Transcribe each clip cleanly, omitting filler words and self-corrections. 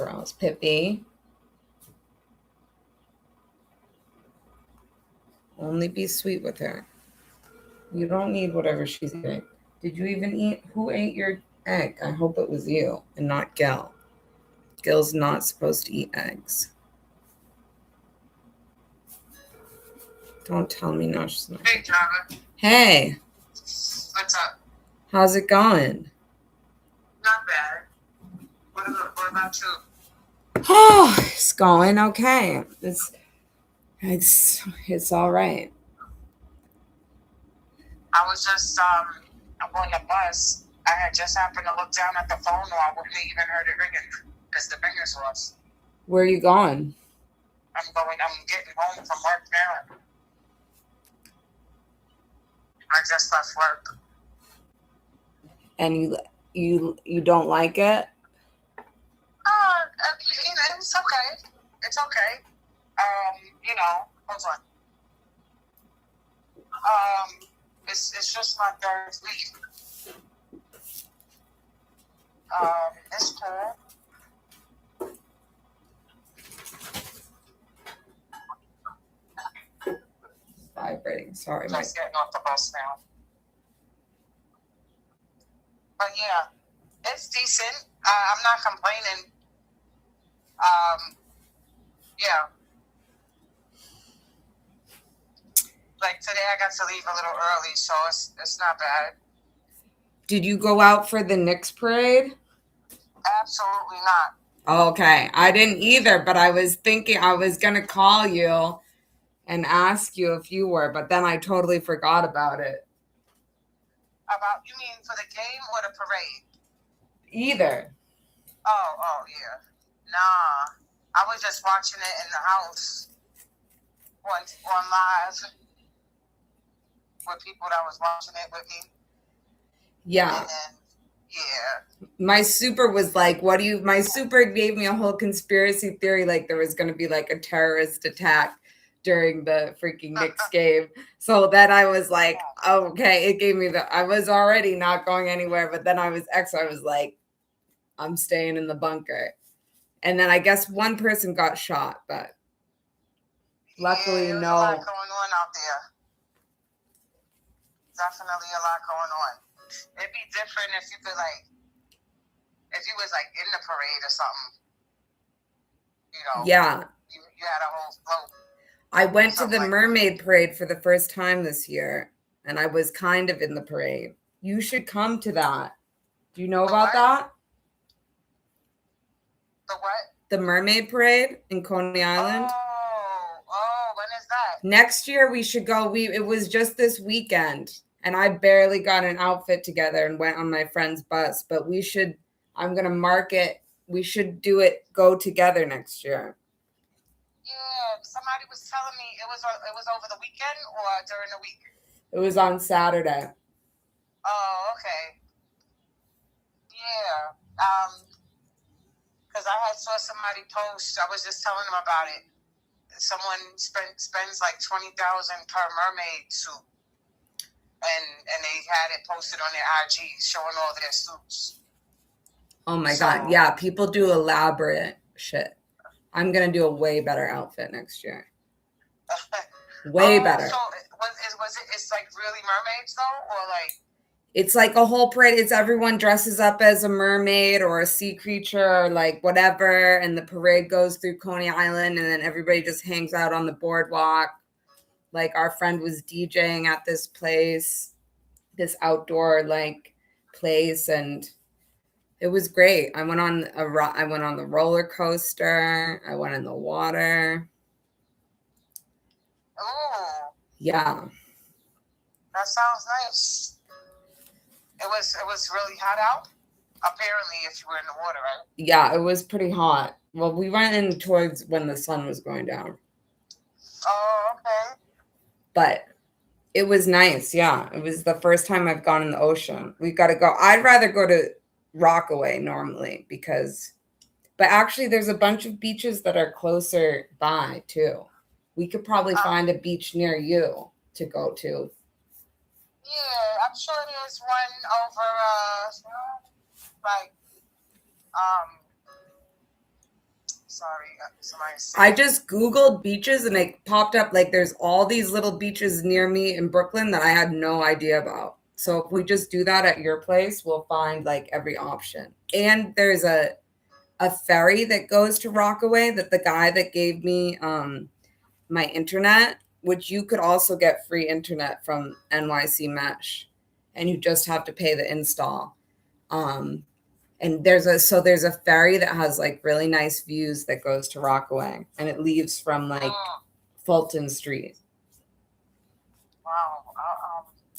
Gross. Pippi. Only be sweet with her. You don't need whatever she's eating. Did you even eat? Who ate your egg? I hope it was you and not Gil. Gil's not supposed to eat eggs. Don't tell me no. She's not. Hey, Java. Hey. What's up? How's it going? Not bad. What about you? Oh, it's going okay. It's all right. I was just on the bus. I had just happened to look down at the phone, or I wouldn't have even heard it ringing because the ringers was. Where are you going? I'm getting home from work now. I just left work. And you don't like it? It's okay. It's okay. Hold on. It's just my third week. It's cool. Vibrating. Sorry. Just getting off the bus now. But yeah, it's decent. I'm not complaining. Yeah. Like today I got to leave a little early, so it's not bad. Did you go out for the Knicks parade? Absolutely not. Okay. I didn't either, but I was thinking I was going to call you and ask you if you were, but then I totally forgot about it. You mean for the game or the parade? Either. Oh, yeah. Nah. I was just watching it in the house on live with people that was watching it with me. Yeah. And then, yeah. My super was like, my super gave me a whole conspiracy theory, like there was going to be like a terrorist attack during the freaking Knicks game. So then I was like, okay, it gave me I was already not going anywhere, but then I was like, I'm staying in the bunker. And then I guess one person got shot, but luckily, there's no. a lot going on out there. Definitely a lot going on. It'd be different if you was like in the parade or something. Yeah. You had a whole float. I went to the mermaid parade for the first time this year, and I was kind of in the parade. You should come to that. Do you know about that? The what? The mermaid parade in Coney Island. Oh, when is that? Next year we should go. It was just this weekend, and I barely got an outfit together and went on my friend's bus, but I'm going to mark it. We should go together next year. Yeah, somebody was telling me it was over the weekend or during the week. It was on Saturday. Oh, okay. Yeah. Because I saw somebody post. I was just telling them about it. Someone spends like $20,000 per mermaid suit, and they had it posted on their IG showing all their suits. Oh my God! Yeah, people do elaborate shit. I'm gonna do a way better outfit next year. Way better. So it's like really mermaids though, or like? It's like a whole parade. It's everyone dresses up as a mermaid or a sea creature or like whatever. And the parade goes through Coney Island and then everybody just hangs out on the boardwalk. Like our friend was DJing at this place, this outdoor like place. And it was great. I went on the roller coaster. I went in the water. Oh. Yeah. That sounds nice. It was really hot out? Apparently, if you were in the water, right? Yeah, it was pretty hot. Well, we went in towards when the sun was going down. Oh, okay. But it was nice, yeah. It was the first time I've gone in the ocean. We've got to go. I'd rather go to Rockaway normally but actually there's a bunch of beaches that are closer by too. We could probably find a beach near you to go to. Yeah, I'm sure there's one over Sorry, somebody's I just Googled beaches and it popped up like there's all these little beaches near me in Brooklyn that I had no idea about. So if we just do that at your place, we'll find like every option. And there's a ferry that goes to Rockaway that the guy that gave me my internet, which you could also get free internet from NYC Mesh, and you just have to pay the install. And there's a ferry that has like really nice views that goes to Rockaway, and it leaves from like Fulton Street. Wow,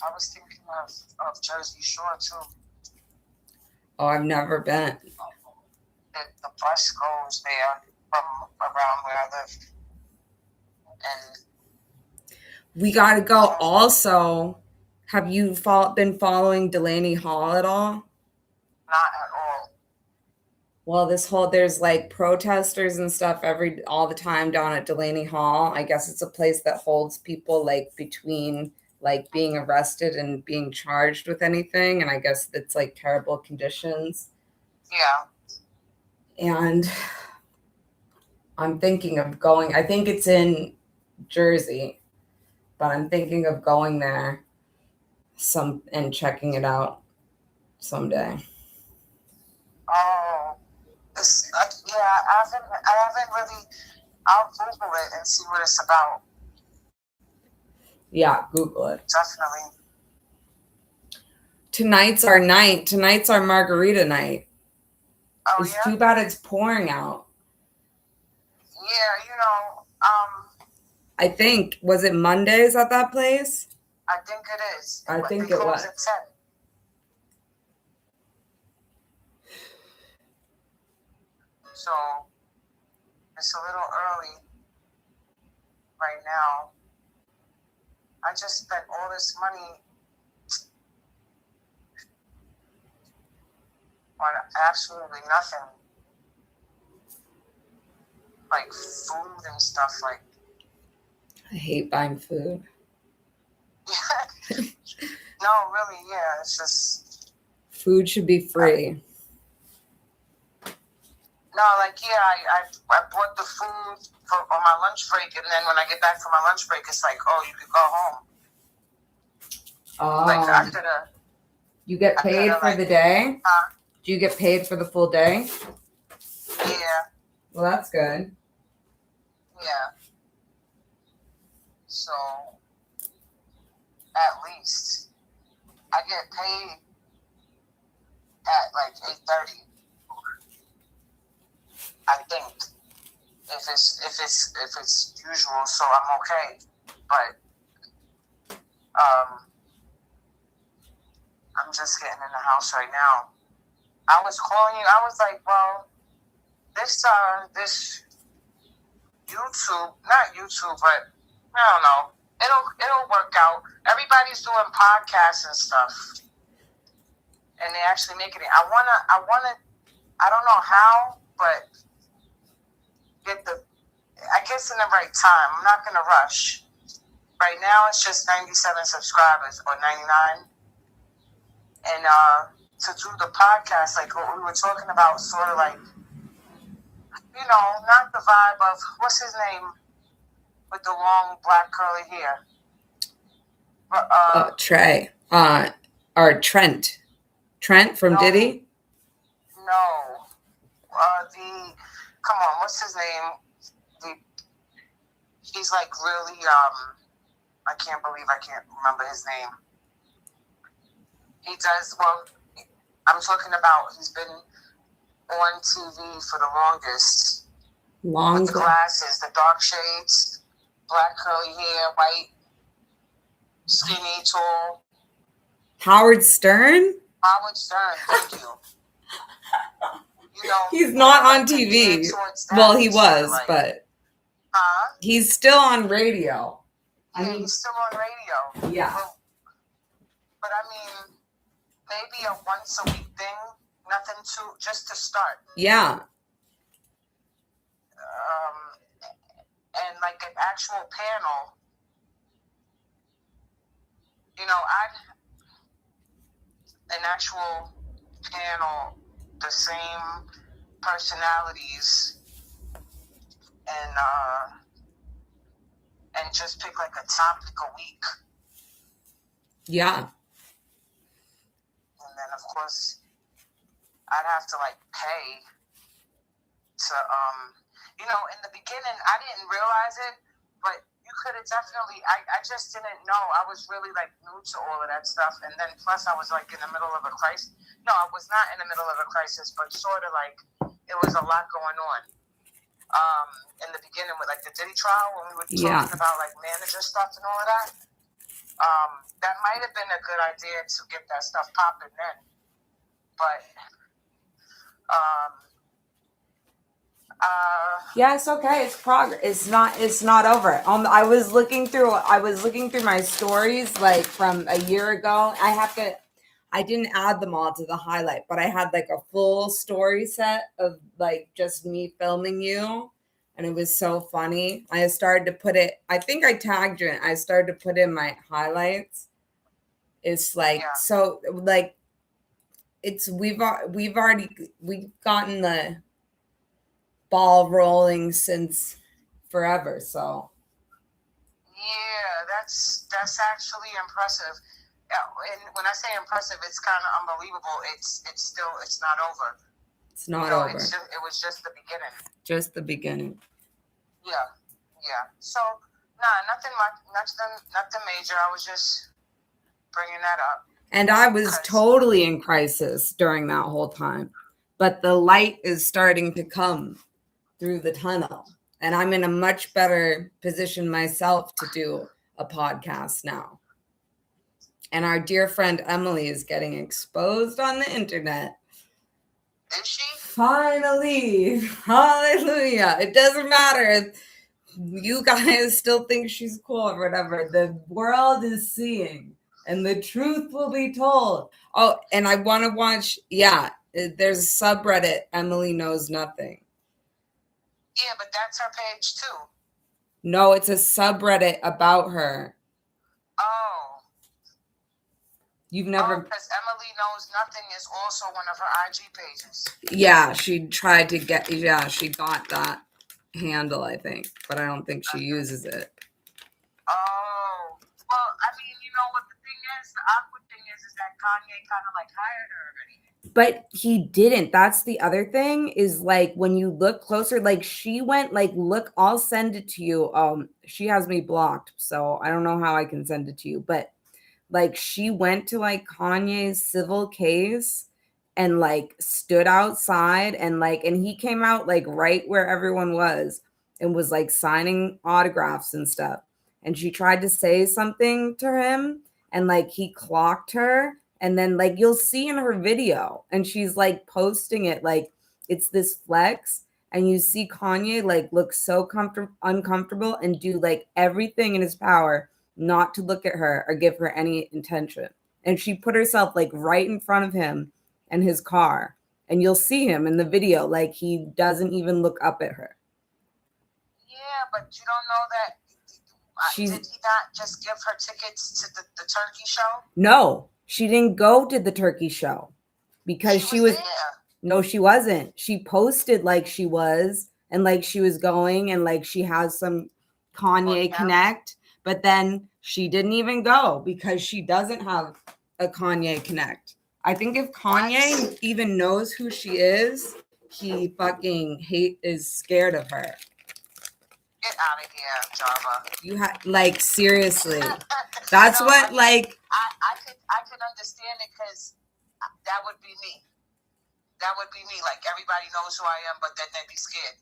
I was thinking of Jersey Shore too. Oh, I've never been. The bus goes there from around where I live, and we got to go. Also, have you been following Delaney Hall at all? Not at all. Well, there's like protesters and stuff all the time down at Delaney Hall. I guess it's a place that holds people like between like being arrested and being charged with anything. And I guess it's like terrible conditions. Yeah. And I'm thinking of going. I think it's in Jersey, but I'm thinking of going there and checking it out someday. Oh, yeah. I haven't really. I'll Google it and see what it's about. Yeah, Google it. Definitely. Tonight's our night. Tonight's our margarita night. Oh, it's too bad it's pouring out. Yeah, I think, was it Mondays at that place? I think it is. I think it was. At 10. So it's a little early right now. I just spent all this money on absolutely nothing. Like food and stuff like. I hate buying food. No, really, yeah. It's just food should be free. No, like I bought the food on my lunch break, and then when I get back from my lunch break, it's like, oh, you could go home. Oh. Like I could have. You get paid for the day? Do you get paid for the full day? Yeah. Well, that's good. Yeah. So, at least I get paid at like 8:30. I think if it's usual, so I'm okay. But I'm just getting in the house right now. I was calling you. I was like, well, this YouTube, not YouTube, but I don't know. It'll work out. Everybody's doing podcasts and stuff, and they actually making it. I wanna. I don't know how, but I guess in the right time. I'm not gonna rush. Right now, it's just 97 subscribers or 99, and to do the podcast, like what we were talking about, sort of like, not the vibe of what's his name with the long black curly hair. Trey. Or Trent. Trent from Diddy? No. Come on, what's his name? He's like really, I can't believe I can't remember his name. He does, well, I'm talking about, he's been on TV for the longest. With the glasses, the dark shades, black curly hair, white, skinny, tall. Howard Stern? Howard Stern, thank you. He's not on TV. Well, he was, but he's still on radio. Yeah, he's still on radio. Yeah. But I mean, maybe a once a week thing, nothing just to start. Yeah. And like an actual panel, an actual panel, the same personalities and just pick like a topic a week. Yeah. And then of course I'd have to like pay to in the beginning I didn't realize it, but you could have definitely I just didn't know. I was really like new to all of that stuff, and then plus I was like in the middle of a crisis. No, I was not in the middle of a crisis, but sort of like it was a lot going on. In the beginning with like the Diddy trial when we were talking about like manager stuff and all of that. That might have been a good idea to get that stuff popping then. But yeah, it's okay. It's progress. It's not over. I was looking through my stories like from a year ago. I didn't add them all to the highlight, but I had like a full story set of like just me filming you. And it was so funny. I started to put it, I think I tagged you in. I started to put in my highlights. It's like, so like, we've gotten the ball rolling since forever. So. Yeah, that's actually impressive. And when I say impressive, it's kind of unbelievable. It's not over. It's not over. It was just the beginning. Just the beginning. Yeah. So, nothing major. I was just bringing that up. And I was totally in crisis during that whole time. But the light is starting to come through the tunnel. And I'm in a much better position myself to do a podcast now. And our dear friend Emily is getting exposed on the internet. Is she? Finally. Hallelujah. It doesn't matter. You guys still think she's cool or whatever. The world is seeing. And the truth will be told. Oh, and I want to watch. Yeah, there's a subreddit, Emily Knows Nothing. Yeah, but that's her page too. No, it's a subreddit about her. Oh. You've never. Because Emily Knows Nothing is also one of her IG pages. Yeah, she tried to get. Yeah, she got that handle, I think, but I don't think she uses it. Oh. Well, I mean, you know what the thing is? The awkward thing is that Kanye kind of like hired her already. But he didn't. That's the other thing is like when you look closer, like she went like, look, I'll send it to you. She has me blocked, so I don't know how I can send it to you. But like she went to like Kanye's civil case and like stood outside and he came out like right where everyone was and was like signing autographs and stuff. And she tried to say something to him and like he clocked her. And then like you'll see in her video and she's like posting it like it's this flex. And you see Kanye like look so uncomfortable and do like everything in his power not to look at her or give her any attention. And she put herself like right in front of him and his car. And you'll see him in the video like he doesn't even look up at her. Yeah, but you don't know that. Did he not just give her tickets to the turkey show? No, she didn't go to the turkey show because she was there. No, she wasn't. She posted like she was and like she was going and like she has some Kanye connect, but then she didn't even go because she doesn't have a Kanye connect. I think if Kanye even knows who she is, he fucking is scared of her. Get out of here, Java. You like seriously. That's what like I could understand it because that would be me. That would be me. Like everybody knows who I am, but then they'd be scared.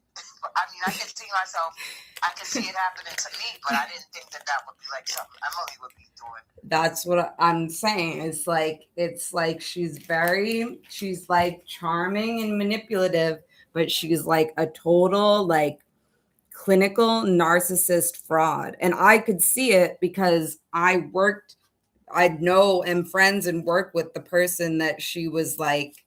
I mean, I can see myself. I can see it happening to me, but I didn't think that would be like something Emily would be doing. That's what I'm saying. It's like she's like charming and manipulative, but she's like a total like clinical narcissist fraud. And I could see it because I know am friends and work with the person that she was like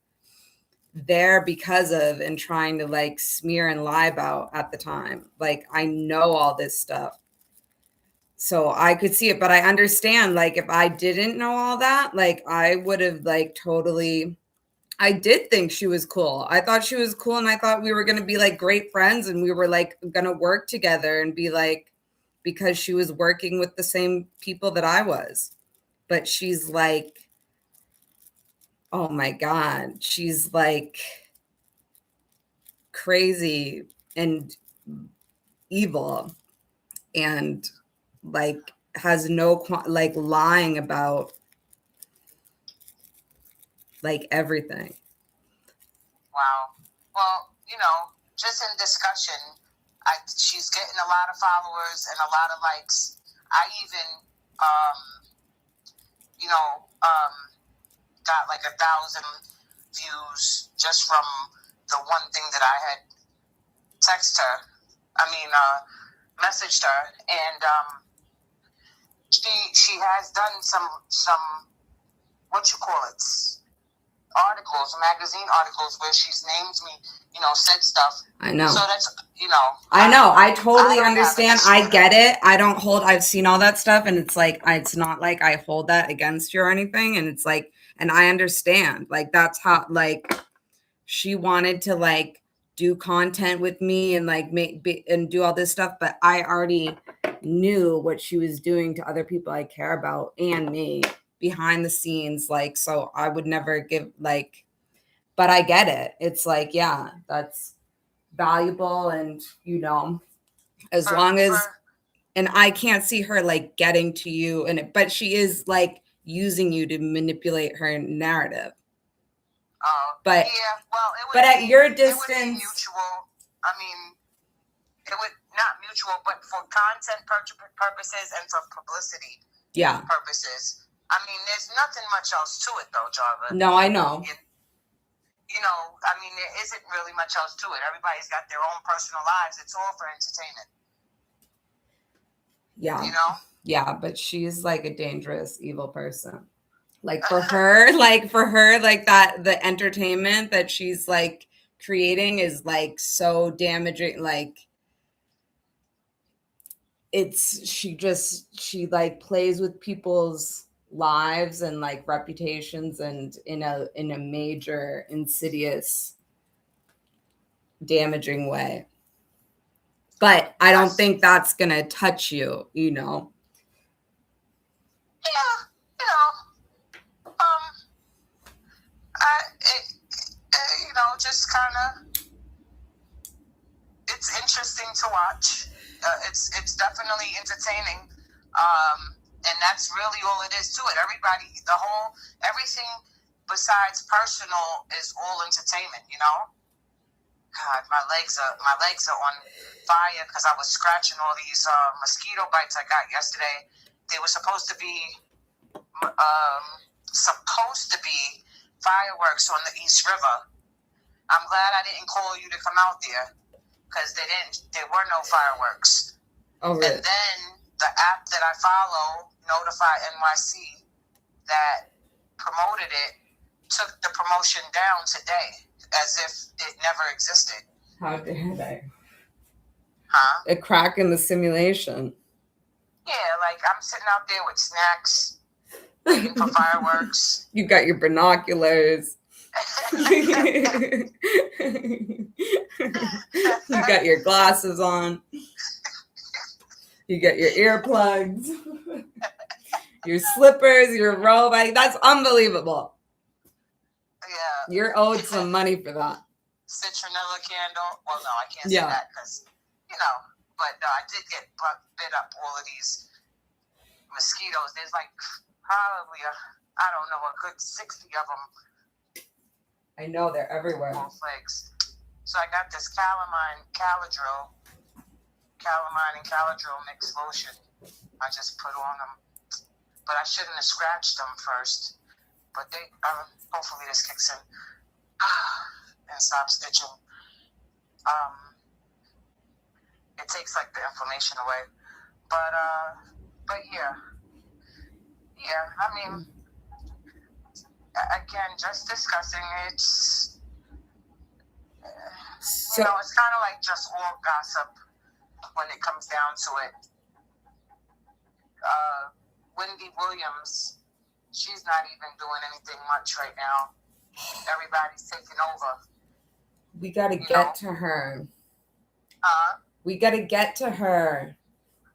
there because of and trying to like smear and lie about at the time. Like I know all this stuff. So I could see it, but I understand like if I didn't know all that, like I would have like totally I did think she was cool. I thought she was cool, and I thought we were going to be like great friends, and we were like going to work together and be like, because she was working with the same people that I was. But she's like, oh my God, she's like crazy and evil and like has no like lying about like everything. Wow. Well, just in discussion, she's getting a lot of followers and a lot of likes. I even, got like 1,000 views just from the one thing that I had messaged her, and she has done some articles, magazine articles where she's named me, said stuff. I know. So that's, I know. I totally understand. I get it. I've seen all that stuff, and it's like, it's not like I hold that against you or anything. And it's like, and I understand, like, that's how, like, she wanted to like do content with me and like and do all this stuff, but I already knew what she was doing to other people I care about and me behind the scenes. Like, so I would never give like, but I get it. It's like, yeah, that's valuable. And, as long as, and I can't see her like getting to you but she is like using you to manipulate her narrative. But yeah, well, at your distance, it would be mutual. I mean, it would not mutual, but for content purposes and for publicity purposes. I mean, there's nothing much else to it, though, Jarva. No, I know. I mean, there isn't really much else to it. Everybody's got their own personal lives. It's all for entertainment. Yeah. Yeah, but she's like a dangerous, evil person. Like for her, like that, the entertainment that she's like creating is like so damaging. Like she like plays with people's lives and like reputations and in a major, insidious, damaging way. But I don't think that's gonna touch you, Yeah, just kind of, it's interesting to watch. It's definitely entertaining, and that's really all it is to it. Everything besides personal is all entertainment. God, my legs are on fire because I was scratching all these mosquito bites I got yesterday. They were supposed to be fireworks on the East River. I'm glad I didn't call you to come out there because there were no fireworks. Oh, really? And then the app that I follow, Notify NYC, that promoted it, took the promotion down today as if it never existed. How dare they? Huh? A crack in the simulation. Yeah, like I'm sitting out there with snacks, waiting for fireworks. You got your binoculars. You got your glasses on. You got your earplugs. Your slippers, your robe. That's unbelievable. Yeah. You're owed some money for that. Citronella candle. Well, no, I can't say that because, but no, I did get bit up all of these mosquitoes. There's like probably a good 60 of them. I know, they're everywhere. Both legs. So I got this calamine and Caladril mixed lotion. I just put on them, but I shouldn't have scratched them first. But hopefully this kicks in and stops itching. It takes like the inflammation away. But yeah. I mean, again, just discussing it. It's kind of like just all gossip when it comes down to it. Wendy Williams, she's not even doing anything much right now. everybody's taking over. We gotta get to her. We gotta get to her.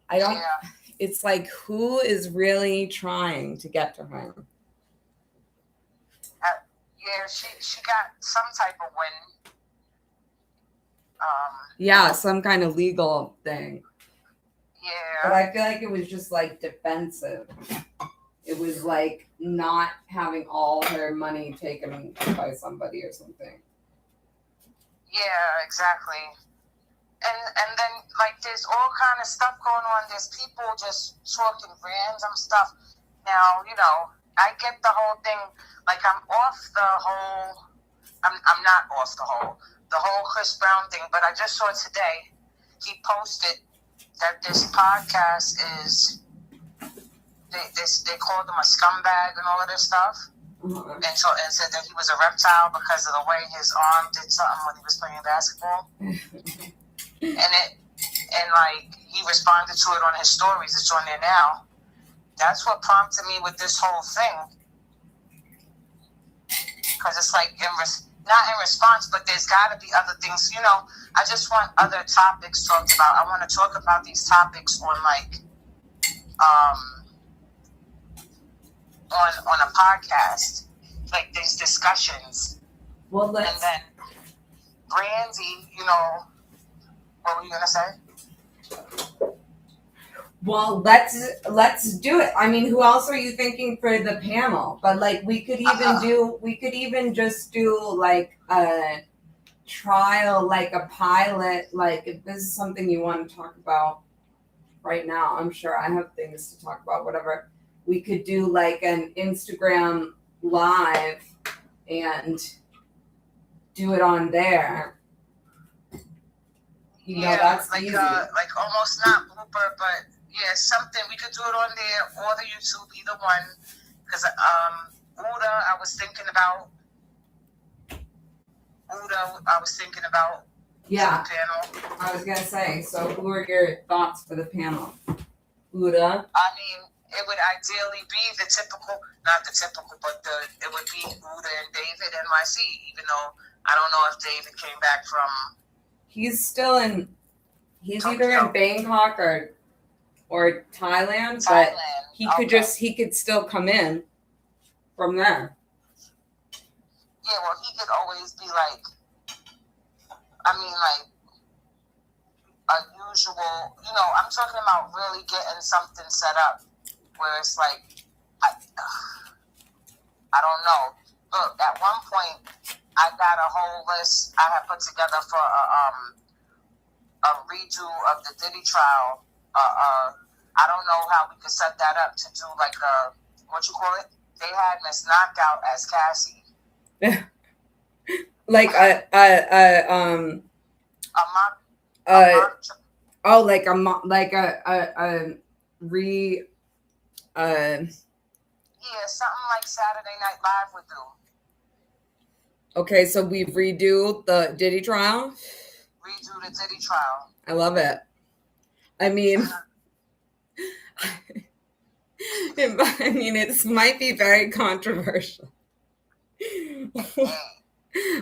I don't. Yeah. It's like, who is really trying to get to her? Yeah, she got some type of win. Yeah, some kind of legal thing. Yeah. But I feel like it was just like defensive. It was like not having all her money taken by somebody or something. Yeah, exactly. And then like there's all kind of stuff going on. There's people just talking random stuff. Now, you know, I get the whole thing. Like I'm off the whole. I'm not off the whole Chris Brown thing. But I just saw today he posted that this podcast is. They called him a scumbag and all of this stuff. Uh-huh. And said that he was a reptile because of the way his arm did something when he was playing basketball. and like he responded to it on his stories. It's on there now. That's what prompted me with this whole thing. Because it's like not in response, but there's got to be other things. You know, I just want other topics talked about. I want to talk about these topics on like on a podcast, like these discussions. Well, and then Brandy, you know, what were you gonna say? Well, let's do it. I mean, who else are you thinking for the panel? But like, we could even just do like a trial, like a pilot. Like, if this is something you want to talk about right now, I'm sure I have things to talk about. Whatever, we could do like an Instagram live and do it on there. You know, that's like easy. Like almost not blooper, but yeah, something we could do it on there or the YouTube, either one. Because Uda, I was thinking about. Yeah, the panel. I was gonna say. So, who are your thoughts for the panel? Uda. I mean, it would ideally be not the typical, but it would be Uda and David NYC. Even though I don't know if David came back from. He's still in. He's Tokyo. either in Bangkok or Thailand, but he could still come in from there. Yeah, well, he could always be like, I mean, like a usual, you know, I'm talking about really getting something set up where it's like, I don't know. Look, at one point, I got a whole list I had put together for a redo of the Diddy trial. I don't know how we could set that up to do like a, what you call it? They had Miss Knockout as Cassie. Like yeah, something like Saturday Night Live would do. Okay, so we redo the Diddy trial. Redo the Diddy trial. I love it. I mean, it might be very controversial.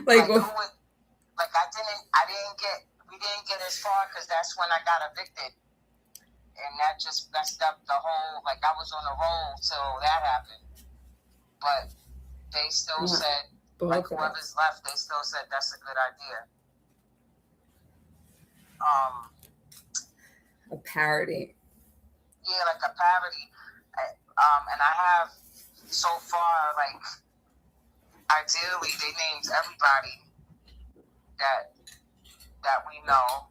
Like we didn't get as far because that's when I got evicted, and that just messed up the whole. Like I was on a roll till that happened, but they still said, like whoever's left, they still said that's a good idea. A parody. Yeah, like a parody. And I have so far, like, ideally, they named everybody that we know.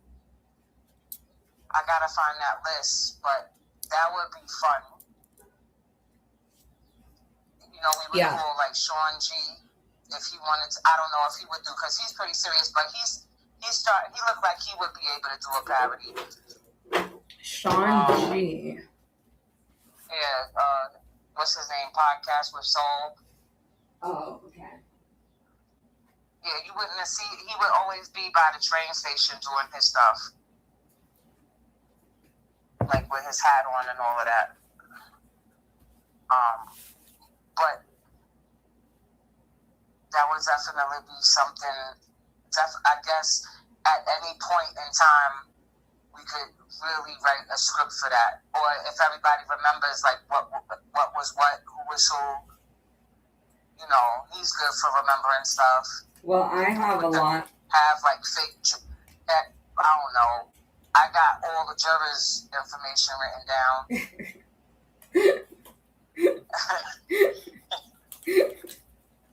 I gotta find that list, but that would be fun. You know, we would call like Sean G if he wanted to. I don't know if he would do, because he's pretty serious, but he looked like he would be able to do a parody. Sean G. Yeah, what's his name? Podcast with Soul. Oh, okay. Yeah, you wouldn't see. He would always be by the train station doing his stuff, like with his hat on and all of that. But that would definitely be something. I guess at any point in time, we could really write a script for that. Or if everybody remembers, like, what was what, who was who, you know, he's good for remembering stuff. Well, I have a lot. Have, like, fake, I don't know. I got all the jurors' information written down.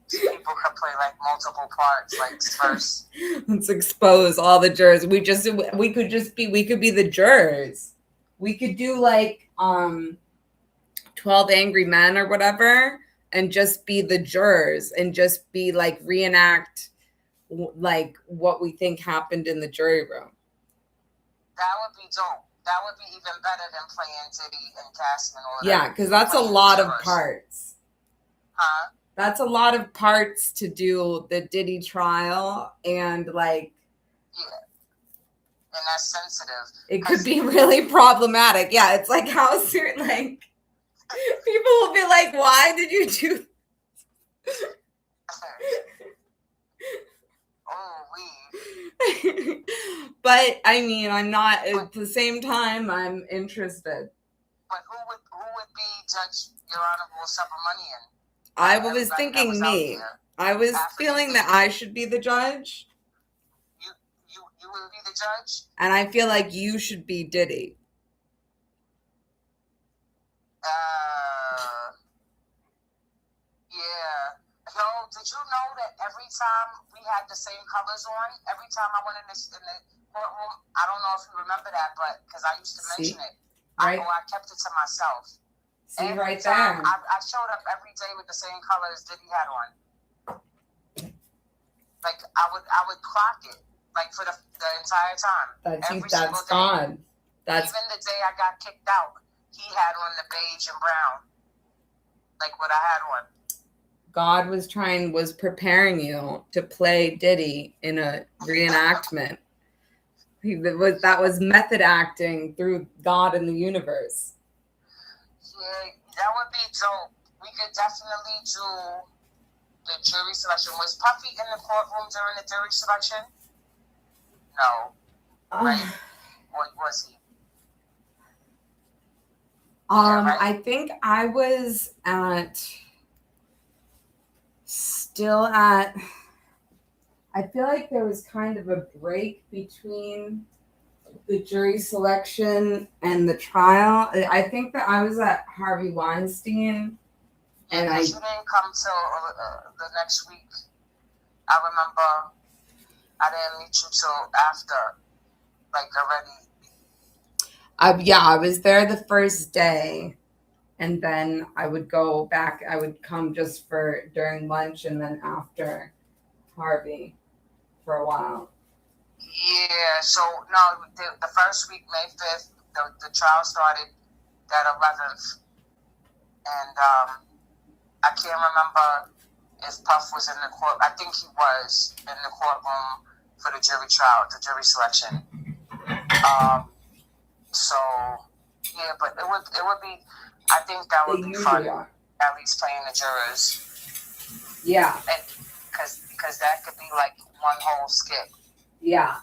People could play, like, multiple parts, like, first. Let's expose all the jurors. We could be the jurors. We could do, like, 12 Angry Men or whatever, and just be the jurors and just be, like, reenact, like, what we think happened in the jury room. That would be dope. That would be even better than playing Diddy and casting and all that. Yeah, because that's a lot of parts. Huh? That's a lot of parts to do the Diddy trial, and, like... Yeah. And that's sensitive. It could be really problematic. Yeah, it's like how certain, like... People will be like, why did you do... But I mean, I'm not at the same time. I'm interested. But who would be Judge Your Honorable Subramanian? I was thinking me. I was feeling that I should be the judge. You would be the judge, and I feel like you should be Diddy. Yeah. Yo, did you know that every time we had the same colors on, every time I went in the courtroom, I don't know if you remember that, but because I used to mention it, right? I kept it to myself. See, every right time, there. I showed up every day with the same colors Diddy had on. Like, I would clock it, like, for the entire time. That's gone. Even the day I got kicked out, he had on the beige and brown, like what I had on. God was preparing you to play Diddy in a reenactment. That was method acting through God and the universe. Yeah, that would be dope. We could definitely do the jury selection. Was Puffy in the courtroom during the jury selection? No. Right? Or was he? Yeah, right? I think I was I feel like there was kind of a break between the jury selection and the trial. I think that I was at Harvey Weinstein. And you didn't come till the next week. I remember I didn't meet you till after, like, already. I was there the first day, and then I would go back. I would come just for during lunch, and then after Harvey for a while. Yeah, so no, the first week, May 5th, the trial started that 11th, and I can't remember if Puff was in the court. I think he was in the courtroom for the jury trial, the jury selection. So yeah, but it would be. I think that would be fun. At least playing the jurors. Yeah. Because that could be like one whole skit. Yeah.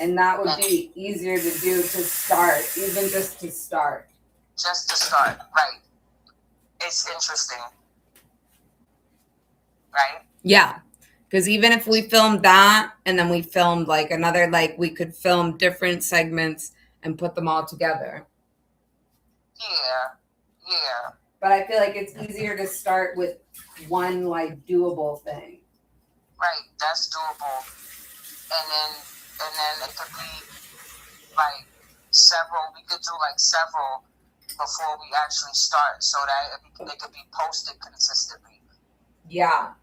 And that would be easier to do to start, even just to start. Just to start, right. It's interesting. Right? Yeah. Because even if we filmed that and then we filmed like another, like we could film different segments and put them all together. Yeah. But I feel like it's easier to start with one like doable thing. Right, that's doable. And then it could be like several. We could do like several before we actually start, so that it could be posted consistently. Yeah.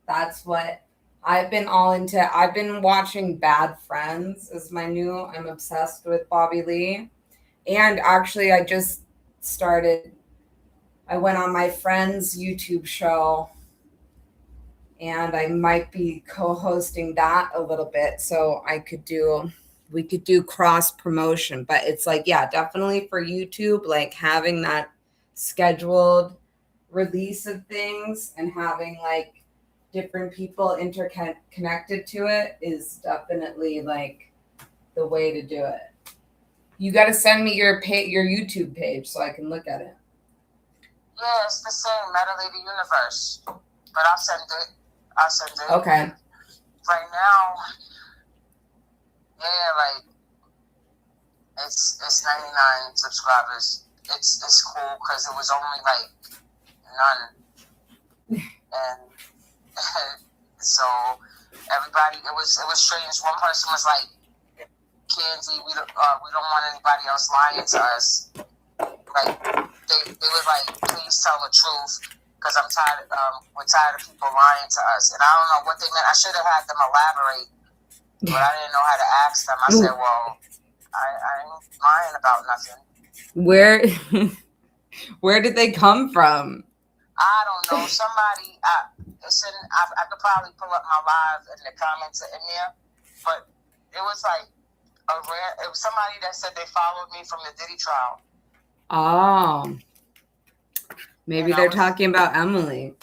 That's what I've been all into. I've been watching Bad Friends as my new. I'm obsessed with Bobby Lee. And actually, I just started. I went on my friend's YouTube show, and I might be co-hosting that a little bit, so we could do cross promotion. But it's like, yeah, definitely for YouTube, like having that scheduled release of things and having like different people interconnected to it is definitely like the way to do it. You got to send me your YouTube page so I can look at it. Yeah, it's the same, Meta Lady Universe. But I'll send it. Okay. Right now, yeah, like it's 99 subscribers. It's cool because it was only like none, and so everybody, it was strange. One person was like, "Kenzie, we don't want anybody else lying to us." Like they were like, "Please tell the truth." Because we're tired of people lying to us. And I don't know what they meant. I should have had them elaborate, but I didn't know how to ask them. I said, well, I ain't lying about nothing. Where did they come from? I don't know. Somebody, I could probably pull up my live and the comments in there, but it was like it was somebody that said they followed me from the Diddy trial. Oh. Maybe they're talking about Emily.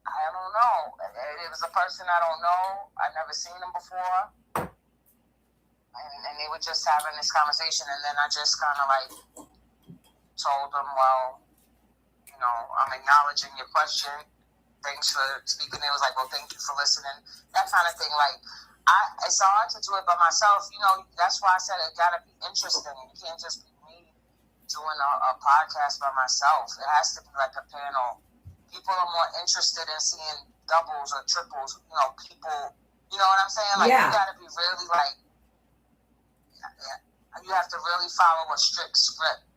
I don't know. It was a person I don't know. I've never seen them before. And they were just having this conversation. And then I just kind of like told them, well, you know, I'm acknowledging your question. Thanks for speaking. It was like, well, thank you for listening. That kind of thing. Like, it's hard to do it by myself. You know, that's why I said it got to be interesting. You can't just be me doing a podcast by myself. It has to be like a panel. People are more interested in seeing doubles or triples, you know, people, you know what I'm saying? Like, you got to be really like, you have to really follow a strict script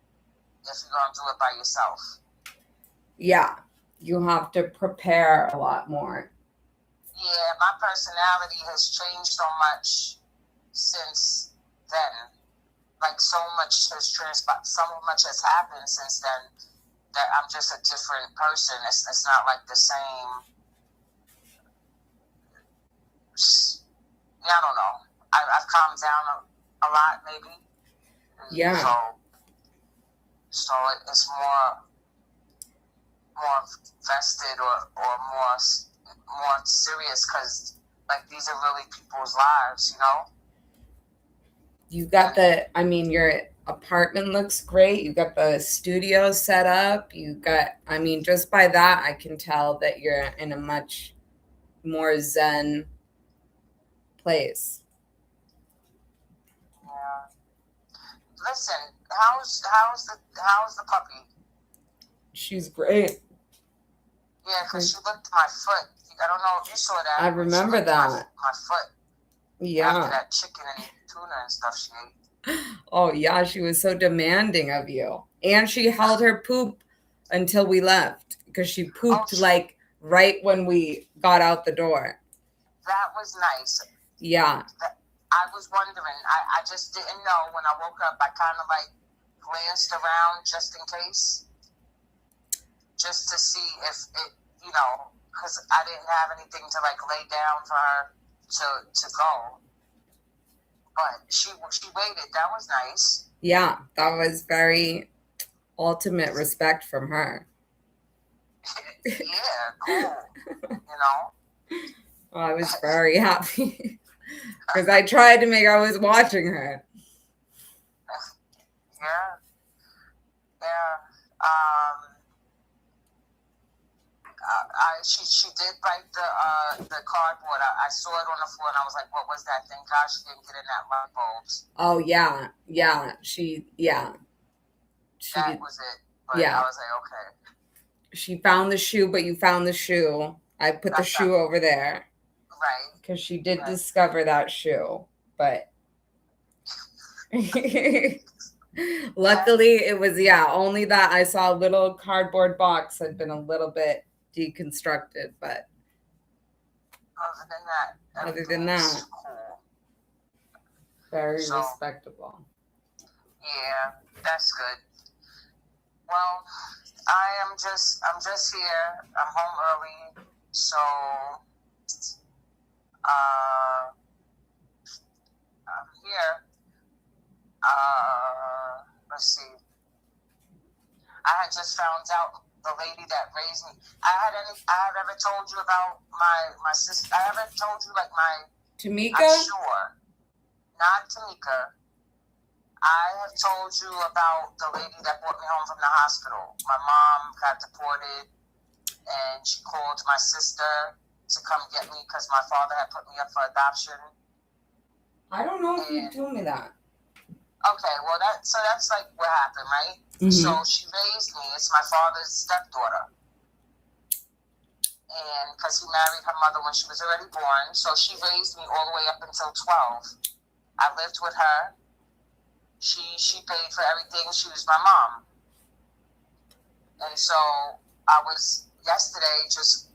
if you're going to do it by yourself. Yeah. You have to prepare a lot more. Yeah, my personality has changed so much since then. Like, so much has transpired, so much has happened since then that I'm just a different person. It's not like the same. Yeah, I don't know. I've calmed down a lot, maybe. Yeah. So it's more vested or more serious because like these are really people's lives, you know. You got your apartment looks great. You got the studio set up. Just by that, I can tell that you're in a much more zen place. Yeah. Listen, how's the puppy? She's great. Yeah, because she licked my foot. I don't know if you saw that. I remember that. My foot. Yeah. After that chicken and tuna and stuff she ate. Oh, yeah, she was so demanding of you. And she held her poop until we left because she pooped right when we got out the door. That was nice. Yeah. I was wondering. I just didn't know when I woke up. I kind of like glanced around just in case. Just to see if it, you know, because I didn't have anything to like lay down for her to go. But she waited. That was nice. Yeah, that was very ultimate respect from her. Yeah, cool. You know? Well, I was very happy because I tried to make I was watching her. Yeah. She did bite the cardboard. I saw it on the floor and I was like, what was that? Thank God she didn't get in that light bulbs. Oh yeah. That was it. But I was like, okay. She found the shoe, but you found the shoe. I put the shoe over there. Right. Because she did discover that shoe. But luckily it was, only that I saw a little cardboard box had been a little bit deconstructed, but other than that, cool. Very respectable. Yeah, that's good. Well, I'm just here. I'm home early, so I'm here. Let's see. I had just found out the lady that raised me. I had ever told you about my sister. I ever told you like my Tamika? I'm sure. Not Tamika. I have told you about the lady that brought me home from the hospital. My mom got deported, and she called my sister to come get me because my father had put me up for adoption. I don't know if you told me that. Okay, well that's like what happened, right? Mm-hmm. So she raised me. It's my father's stepdaughter, and because he married her mother when she was already born, so she raised me all the way up until 12. I lived with her. She paid for everything. She was my mom, and so I was yesterday just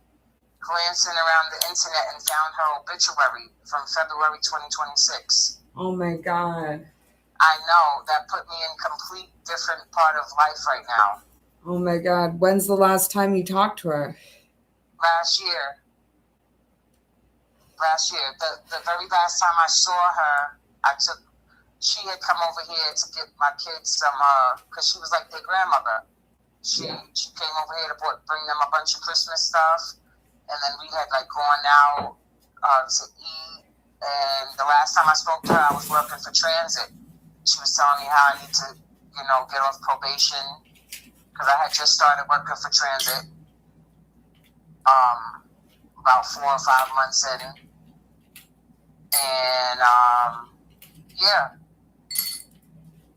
glancing around the internet and found her obituary from February 2026. Oh my God. I know, that put me in complete different part of life right now. Oh my God. When's the last time you talked to her? Last year. The very last time I saw her, she had come over here to get my kids some, because she was like their grandmother. She came over here to bring them a bunch of Christmas stuff, and then we had like gone out to eat. And the last time I spoke to her, I was working for transit. She was telling me how I need to, get off probation because I had just started working for transit about 4 or 5 months in. And,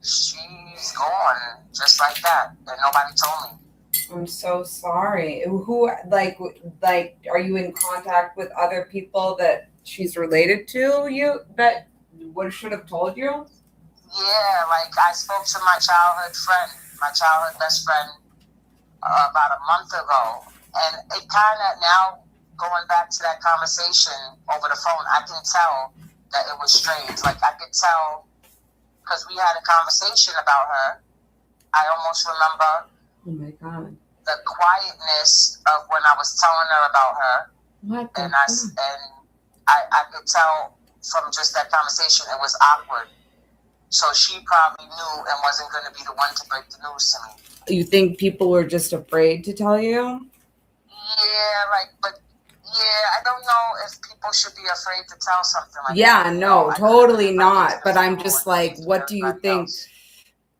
she's gone just like that. And nobody told me. I'm so sorry. Who, like, are you in contact with other people that she's related to you that should have told you? Yeah, like I spoke to my childhood best friend, about a month ago. And it kind of, now going back to that conversation over the phone, I can tell that it was strange. Like I could tell because we had a conversation about her. I almost remember the quietness of when I was telling her about her. What? And I could tell from just that conversation it was awkward. So she probably knew and wasn't going to be the one to break the news to me. You think people were just afraid to tell you? Yeah, I don't know if people should be afraid to tell something like that. Yeah, no, totally not. But I'm just like, what do you think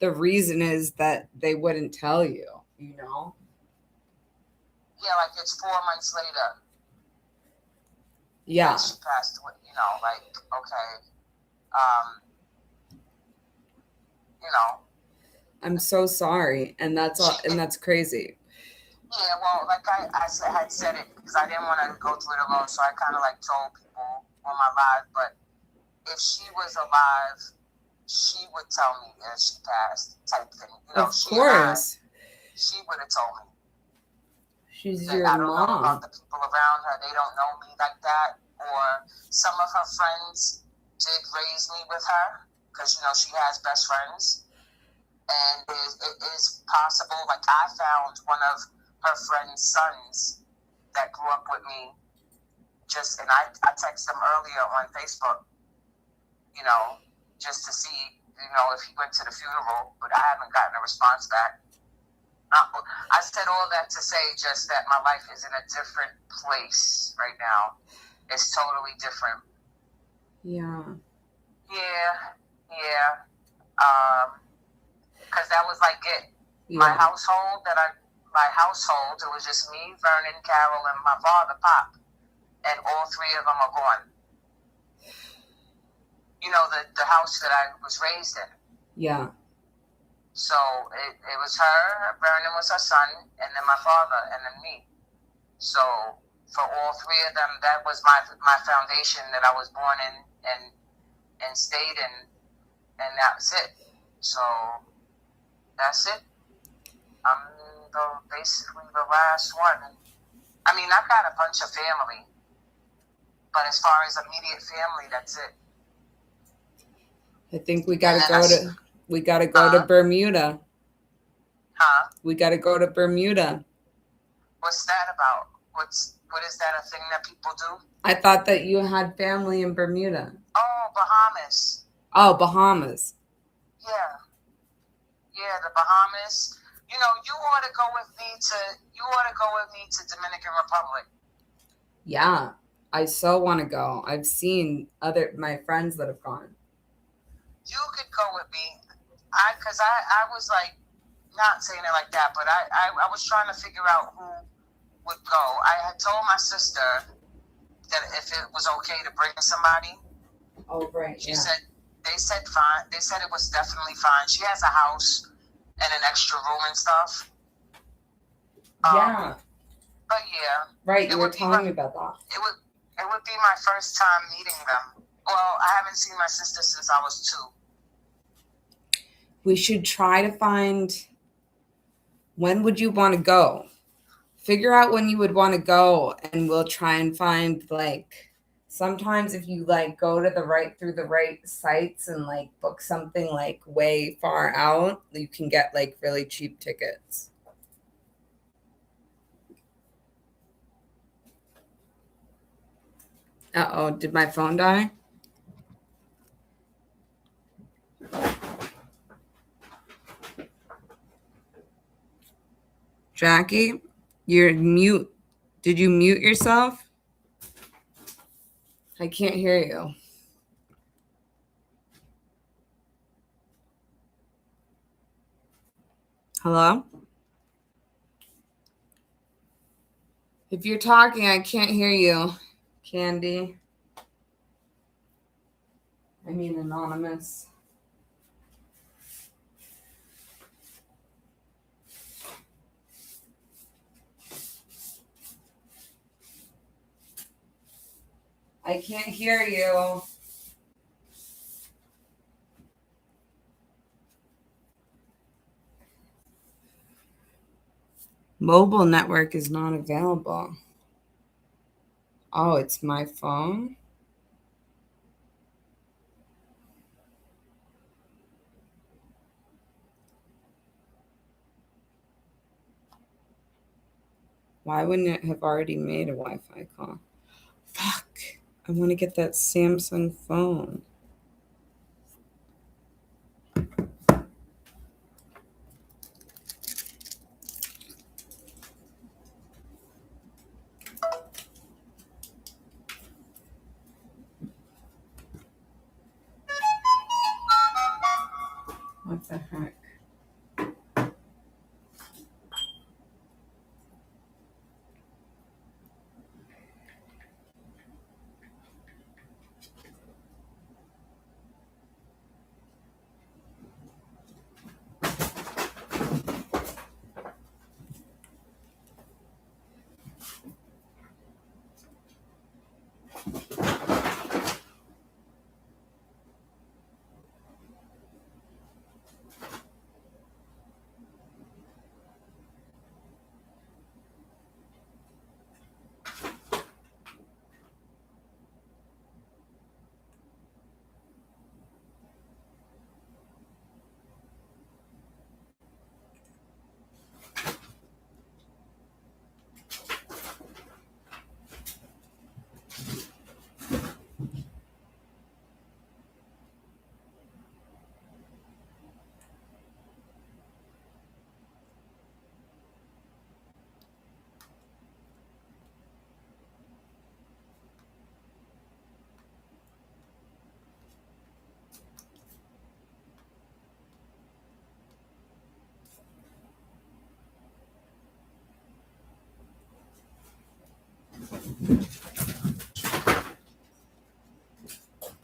the reason is that they wouldn't tell you, Yeah, like it's 4 months later. Yeah. She passed away, okay. I'm so sorry, and that's crazy. Yeah, well, like I had said it because I didn't want to go through it alone, so I kind of like told people on my live. But if she was alive, she would tell me if she passed, type thing. Of course, she would have told me. She's your mom. I don't know about the people around her; they don't know me like that. Or some of her friends did raise me with her because she has best friends. And it is possible, like I found one of her friend's sons that grew up with me and I texted him earlier on Facebook, just to see, if he went to the funeral, but I haven't gotten a response back. I said all that to say just that my life is in a different place right now. It's totally different. Yeah. Because that was like it. Yeah. My household, it was just me, Vernon, Carol, and my father, Pop. And all 3 of them are gone. The house that I was raised in. Yeah. So it was her, Vernon was her son, and then my father, and then me. So for all 3 of them, that was my foundation that I was born in and stayed in, and that was it. So that's it. I'm basically the last one. I mean, I've got a bunch of family, but as far as immediate family, that's it. I think we gotta go to Bermuda. Huh? We gotta go to Bermuda. What's that about? What is that, a thing that people do? I thought that you had family in Bermuda. Oh, Bahamas. Oh, Bahamas. Yeah, the Bahamas. You know, you ought to go with me to Dominican Republic. Yeah, I so want to go. I've seen my friends that have gone. You could go with me. Because I was like, not saying it like that, but I was trying to figure out who would go. I had told my sister that if it was okay to bring somebody. Oh, right. She said, they said fine. They said it was definitely fine. She has a house and an extra room and stuff. Yeah. But yeah. Right, you were telling me about that. It would be my first time meeting them. Well, I haven't seen my sister since I was 2. We should try to find, when would you want to go? Figure out when you would want to go, and we'll try and find, like, sometimes if you like go to through the right sites and like book something like way far out, you can get like really cheap tickets. Uh-oh, did my phone die? Jackie, you're mute. Did you mute yourself? I can't hear you. Hello? If you're talking, I can't hear you. Candy. I mean, anonymous. I can't hear you. Mobile network is not available. Oh, it's my phone? Why wouldn't it have already made a Wi-Fi call? Fuck. I want to get that Samsung phone. What the heck?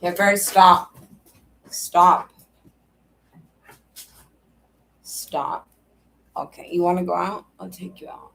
Yeah, Barry, stop. Stop. Stop. Okay, you want to go out? I'll take you out.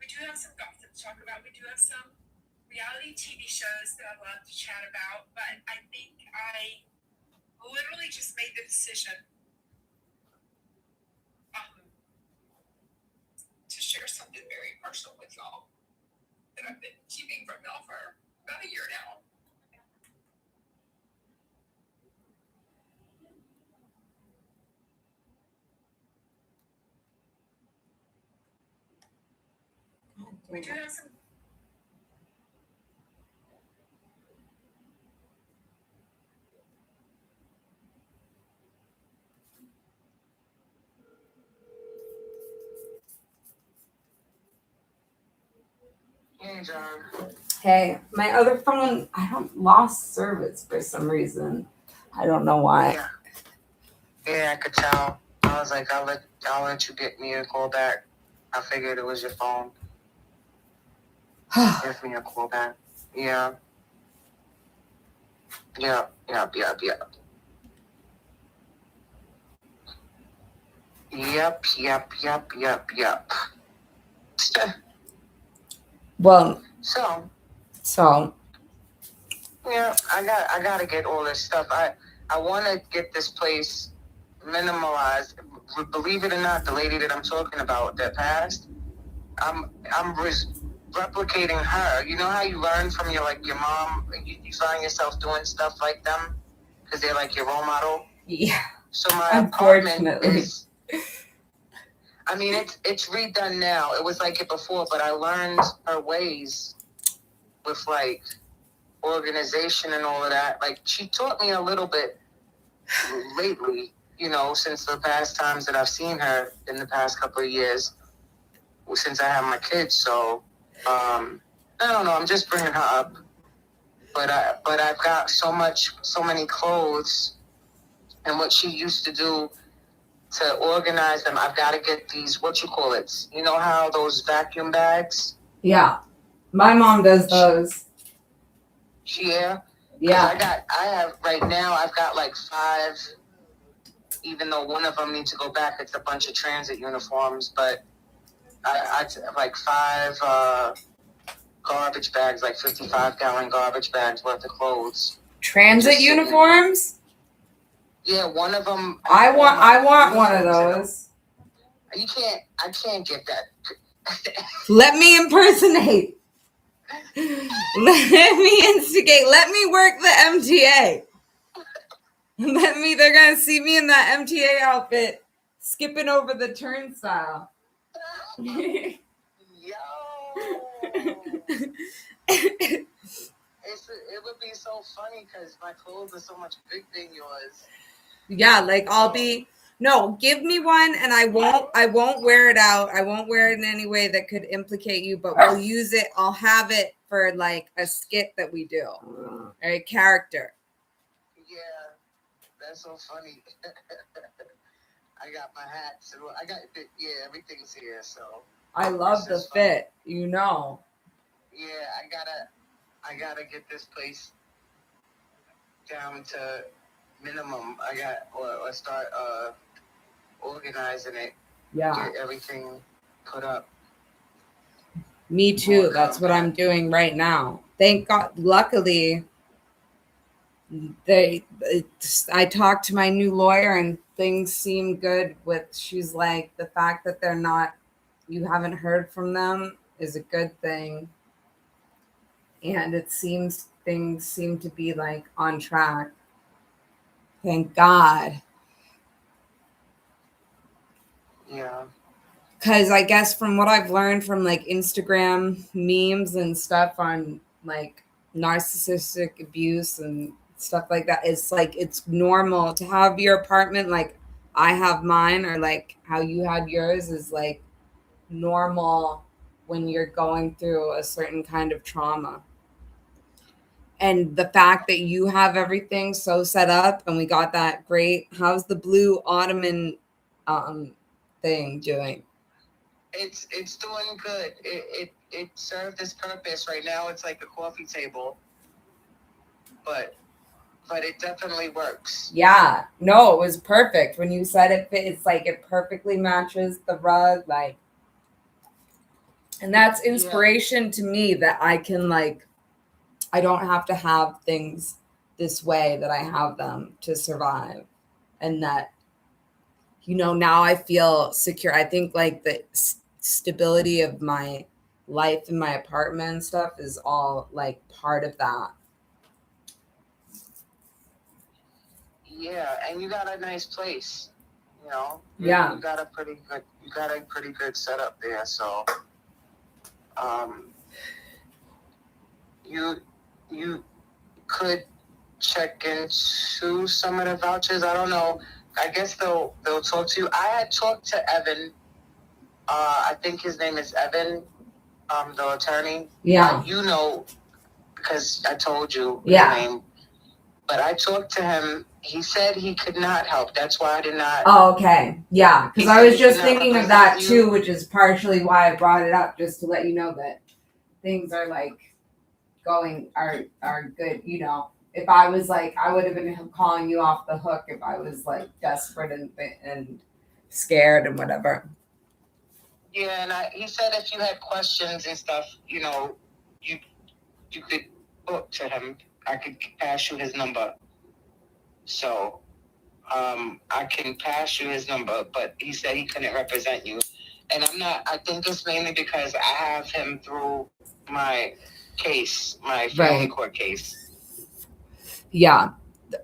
We do have some gossip to talk about. We do have some reality TV shows that I love to chat about, but I think I literally just made the decision to share something very personal with y'all that I've been keeping from y'all for about a year now. We do have some. Hey, John. Hey, my other phone, lost service for some reason. I don't know why. Yeah, I could tell. I was like, I'll let you get me a call back. I figured it was your phone. Give me a call back. Yeah. Yep. Yep. Well, so yeah, I gotta get all this stuff. I want to get this place minimalized. Believe it or not, the lady that I'm talking about that passed, I'm replicating her. You know how you learn from your mom? You find yourself doing stuff like them because they're like your role model. Yeah. So my apartment is. I mean, it's redone now. It was like it before, but I learned her ways with like organization and all of that. Like she taught me a little bit lately, since the past times that I've seen her in the past couple of years, since I have my kids. So, I don't know. I'm just bringing her up, but I've got so many clothes, and what she used to do to organize them, I've got to get these, what you call it? You know how those vacuum bags? Yeah. My mom does those. Yeah. Yeah. Right now, I've got like 5, even though one of them needs to go back. It's a bunch of transit uniforms, but I have like 5 garbage bags, like 55-gallon garbage bags worth of clothes. Transit uniforms? Yeah, one of them. I want one of those. I can't get that. Let me impersonate. Let me instigate. Let me work the MTA. They're going to see me in that MTA outfit, skipping over the turnstile. Yo. It would be so funny because my clothes are so much bigger than yours. Yeah, like give me one and I won't wear it out. I won't wear it in any way that could implicate you, but we'll use it. I'll have it for like a skit that we do, or a character. Yeah, that's so funny. I got my hats and everything's here. So I love the fit, Yeah, I gotta get this place down to minimum. Or start organizing it. Yeah. Get everything put up. Me too. That's what I'm doing right now. Thank God. Luckily, I talked to my new lawyer and things seem good she's like, the fact that you haven't heard from them is a good thing. And things seem to be like on track. Thank God. Yeah. Because I guess from what I've learned from like Instagram memes and stuff on like narcissistic abuse and stuff like that, it's like it's normal to have your apartment like I have mine, or like how you had yours, is like normal when you're going through a certain kind of trauma. and the fact that you have everything so set up, and we got that great. How's the blue ottoman thing doing? It's doing good. It served its purpose. Right now, it's like a coffee table, but it definitely works. Yeah, no, it was perfect when you said it fit. It's like it perfectly matches the rug, like, and that's inspiration to me that I can like. I don't have to have things this way that I have them to survive. And that, now I feel secure. I think like the stability of my life in my apartment and stuff is all like part of that. Yeah, and you got a nice place, Yeah. You got a pretty good setup there. So, you could check into some of the vouchers. I don't know. I guess they'll talk to you. I had talked to Evan. I think his name is Evan, the attorney. Yeah. Because I told you his Yeah. name. But I talked to him. He said he could not help. That's why I did not. Oh, okay. Yeah. Because I was just thinking of that too, which is partially why I brought it up, just to let you know that things are like are good. If I was like, I would have been calling you off the hook if I was like desperate and scared and whatever. Yeah, and he said if you had questions and stuff, you could talk to him. I could pass you his number. So, I can pass you his number, but he said he couldn't represent you. And I'm not, I think it's mainly because I have him through my case, my family court case. Yeah.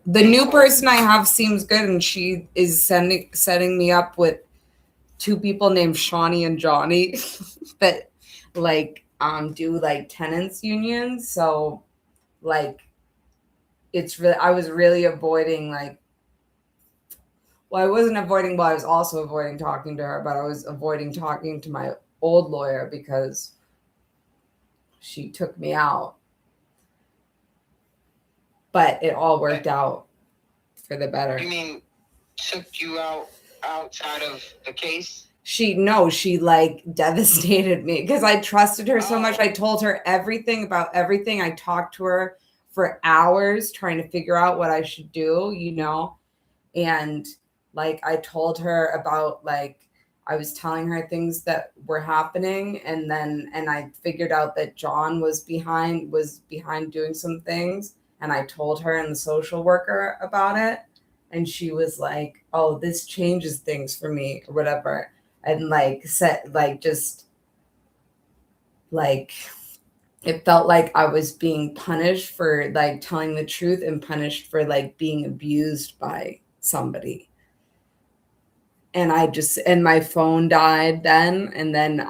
The new person I have seems good, and she is setting me up with two people named Shawnee and Johnny that like do like tenants unions. So like I was really avoiding I was also avoiding talking to her, but I was avoiding talking to my old lawyer because she took me out. But it all worked out for the better. You mean took you out outside of the case? She like devastated me because I trusted her so much. I told her everything about everything. I talked to her for hours trying to figure out what I should do, and like I told her about like I was telling her things that were happening, and I figured out that John was behind doing some things, and I told her and the social worker about it, and she was like, "Oh, this changes things for me," or whatever. And like said like just like it felt like I was being punished for like telling the truth and punished for like being abused by somebody. And and my phone died then, and then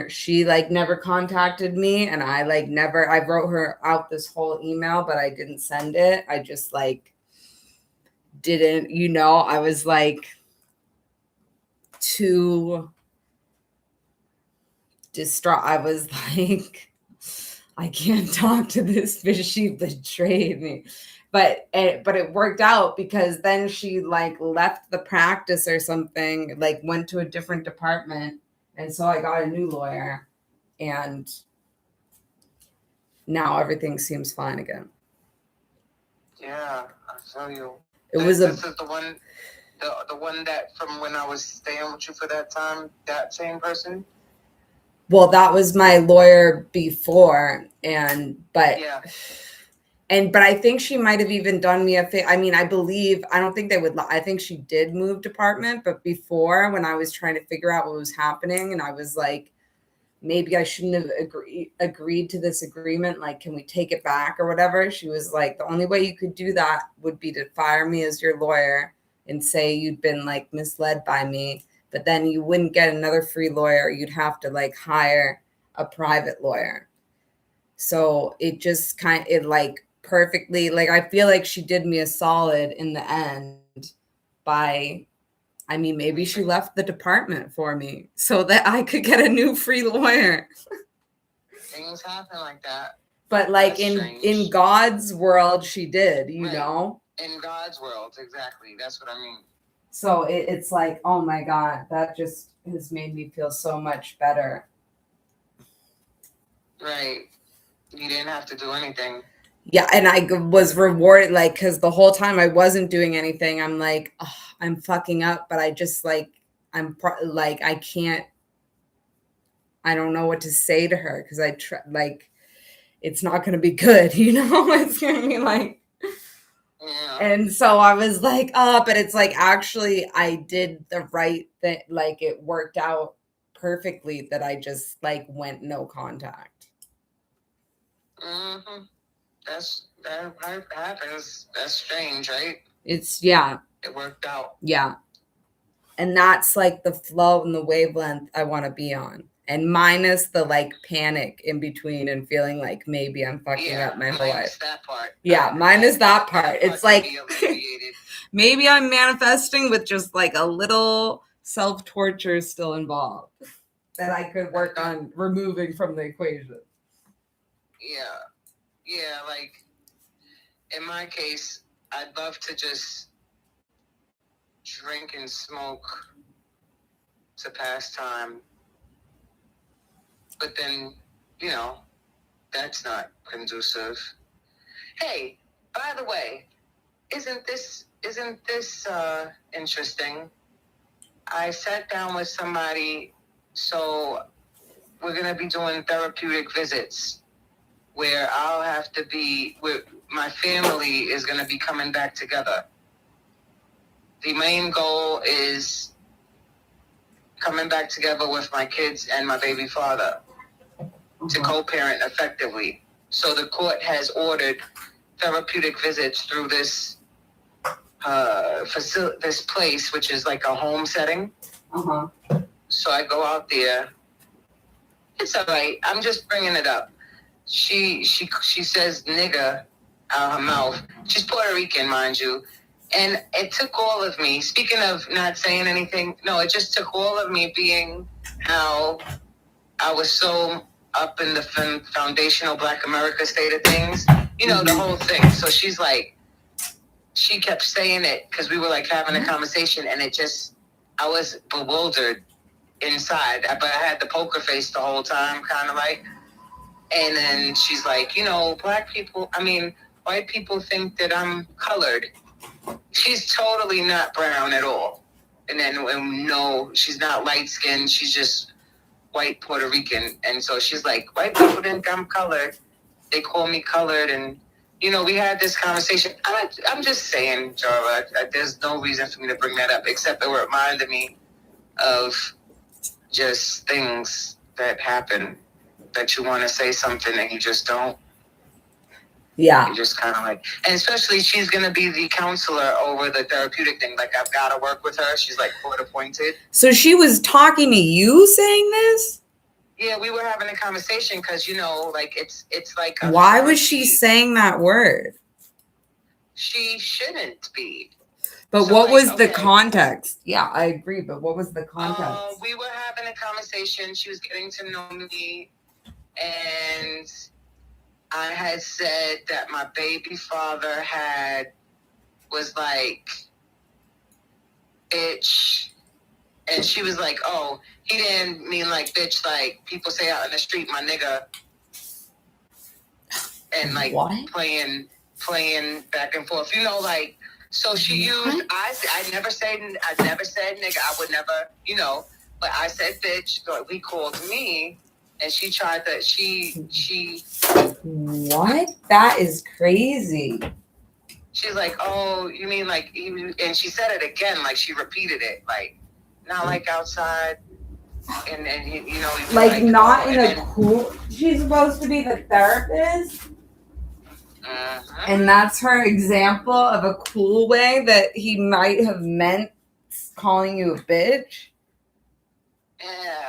she never contacted me, and I wrote her out this whole email, but I didn't send it. I just didn't, I was like too distraught. I was like, I can't talk to this bitch. She betrayed me. But it worked out because then she left the practice or something, went to a different department. And so I got a new lawyer, and now everything seems fine again. Yeah, I feel you. This is the one that from when I was staying with you for that time, that same person? Well, that was my lawyer before, but I think she might have even done me a favor. I mean, I don't think they would. I think she did move department, but before, when I was trying to figure out what was happening, and I was like, maybe I shouldn't have agreed to this agreement. Like, can we take it back or whatever? She was like, the only way you could do that would be to fire me as your lawyer and say you'd been misled by me. But then you wouldn't get another free lawyer. You'd have to hire a private lawyer. So it just perfectly, I feel like she did me a solid in the end maybe she left the department for me so that I could get a new free lawyer. Things happen like that. But like in God's world, she did, you know? In God's world, exactly. That's what I mean. So it's like, oh my God, that just has made me feel so much better. Right. You didn't have to do anything. Yeah, and I was rewarded, like, because the whole time I wasn't doing anything. I'm like, oh, I'm fucking up, but I just like, like, I can't, I don't know what to say to her because like, it's not going to be good, you know? It's going to be like, yeah. And so I was like, oh, but it's like, actually, I did the right thing. Like, it worked out perfectly that I just like went no contact. Mm-hmm. That happens. That's strange, right? Yeah. It worked out. Yeah. And that's like the flow and the wavelength I want to be on. And minus the like panic in between and feeling like maybe I'm fucking up my whole life. That part. Yeah, minus that part. It's like maybe I'm manifesting with just like a little self-torture still involved that I could work on removing from the equation. Yeah, like in my case, I'd love to just drink and smoke to pass time. But then, you know, that's not conducive. Hey, by the way, isn't this interesting? I sat down with somebody, so we're going to be doing therapeutic visits where I'll have to be, where my family is going to be coming back together. The main goal is coming back together with my kids and my baby father to co-parent effectively. So the court has ordered therapeutic visits through this this place, which is like a home setting. So I go out there. It's all right. I'm just bringing it up. She says nigga out her mouth. She's Puerto Rican, mind you. And it took all of me, speaking of not saying anything, no, it just took all of me being how I was so up in the foundational Black America state of things. You know, the whole thing. So she's like, she kept saying it because we were like having a conversation and it just, I was bewildered inside. But I had the poker face the whole time, kind of like. And then she's like, you know, white people think that I'm colored. She's totally not brown at all. And then, no, she's not light skinned. She's just white Puerto Rican. And so she's like, white people think I'm colored. They call me colored. And, you know, we had this conversation. I'm just saying, Jara, there's no reason for me to bring that up, except it reminded me of just things that happen that you want to say something and you just don't. Yeah. You just kind of like, and especially she's going to be the counselor over the therapeutic thing. Like, I've got to work with her. She's like court appointed. So she was talking to you saying this? Yeah, we were having a conversation because, you know, like it's like. Why was she saying that word? She shouldn't be. But so what was the context? Yeah, I agree. But what was the context? We were having a conversation. She was getting to know me. And I had said that my baby father was like, bitch. And she was like, oh, he didn't mean like bitch, like people say out in the street, my nigga. And like playing back and forth, you know, like, so she used, I never said nigga, I would never, you know, but I said bitch, so he called me. And she tried to, she. What? That is crazy. She's like, oh, you mean like, and she said it again, like she repeated it, like, not like outside. And you know. Like not in a cool, she's supposed to be the therapist. And that's her example of a cool way that he might have meant calling you a bitch. Yeah.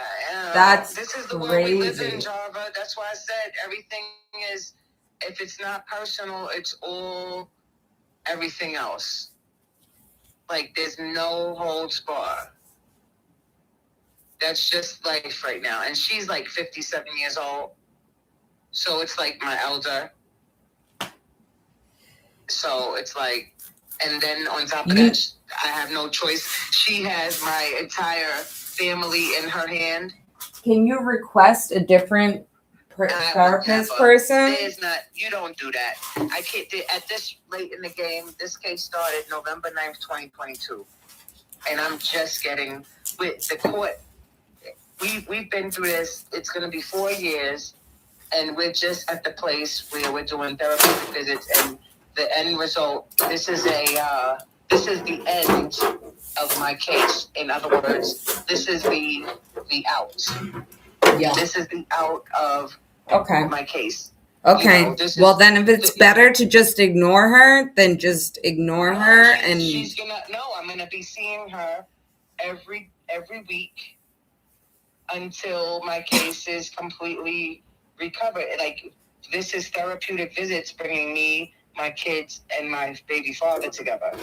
That's this is the crazy. world we live in, Java. That's why I said everything is, if it's not personal, it's all everything else. Like there's no holds bar. That's just life right now. And she's like 57 years old. So it's like my elder. So it's like, and then on top of that, I have no choice. She has my entire family in her hand. Can you request a different therapist person? There's not. You don't do that. I can't. At this late in the game, this case started November 9th, 2022, and I'm just getting with the court. We've been through this. It's going to be 4 years, and we're just at the place where we're doing therapeutic visits, and the end result. This is the end of my case. In other words, this is the out. Yeah. This is the out of my case. Okay. You know, well, then if it's better to just ignore her, then just ignore her. And she's I'm gonna be seeing her every week until my case is completely recovered. Like, this is therapeutic visits bringing me, my kids, and my baby father together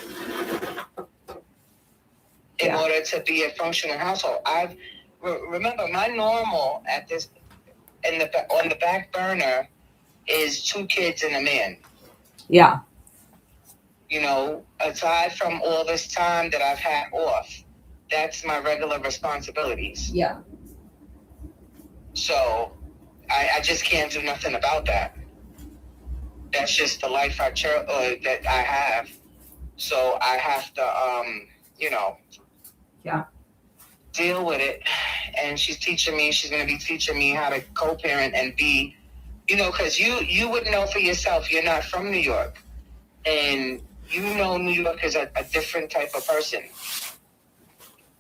in order to be a functional household. Remember, my normal at this on the back burner is 2 kids and a man. Yeah. You know, aside from all this time that I've had off, that's my regular responsibilities. Yeah. So I just can't do nothing about that. That's just the life that I have. So I have to, deal with it. And she's going to be teaching me how to co-parent and be, because you wouldn't know for yourself. You're not from New York. And New York is a different type of person.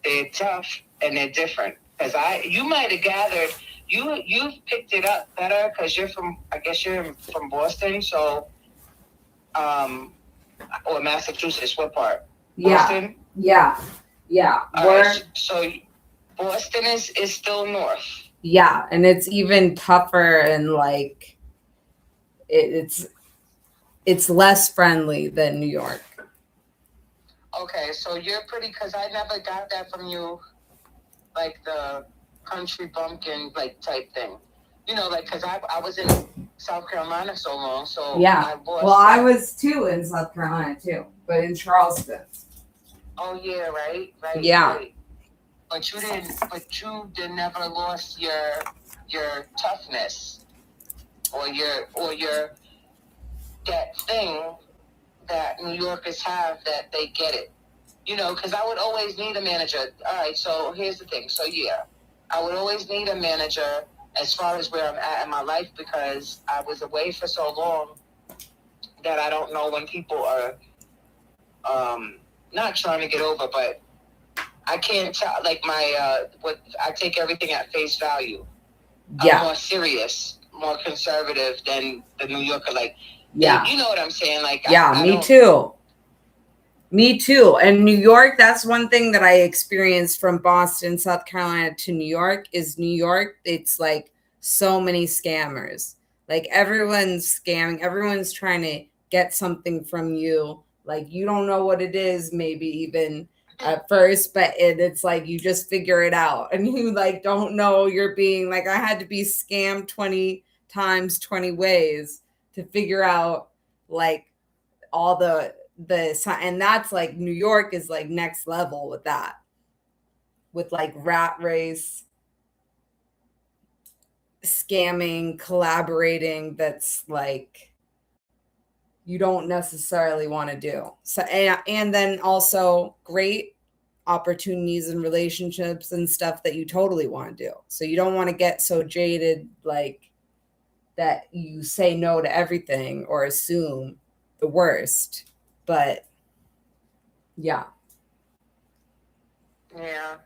They're tough and they're different. Because you might have gathered, you've picked it up better because you're from Boston, so, or Massachusetts. What part? Boston? Yeah. Right, so Boston is still north. Yeah, and it's even tougher, and like it's less friendly than New York. Okay, so you're pretty, because I never got that from you, like the country bumpkin like type thing. Because I was in South Carolina so long, so yeah. I was too in South Carolina too, but in Charleston. Oh yeah, right. Yeah. Right. But you never lost your toughness or your that thing that New Yorkers have, that they get it. Because I would always need a manager. All right, so here's the thing. So yeah, I would always need a manager as far as where I'm at in my life, because I was away for so long that I don't know when people are not trying to get over, but I can't tell, like I take everything at face value. Yeah. I'm more serious, more conservative than the New Yorker. Like, yeah. You know what I'm saying? Like, me too. Me too. And New York, that's one thing that I experienced from Boston, South Carolina to New York. It's like so many scammers. Like, everyone's scamming. Everyone's trying to get something from you. Like, you don't know what it is, maybe even at first, but it's like you just figure it out, and you like don't know you're being like, I had to be scammed 20 times 20 ways to figure out like all the and that's like New York is like next level with that, with like rat race scamming, collaborating, that's like you don't necessarily want to do. So and then also great opportunities and relationships and stuff that you totally want to do. So you don't want to get so jaded like that you say no to everything or assume the worst. But yeah. Yeah.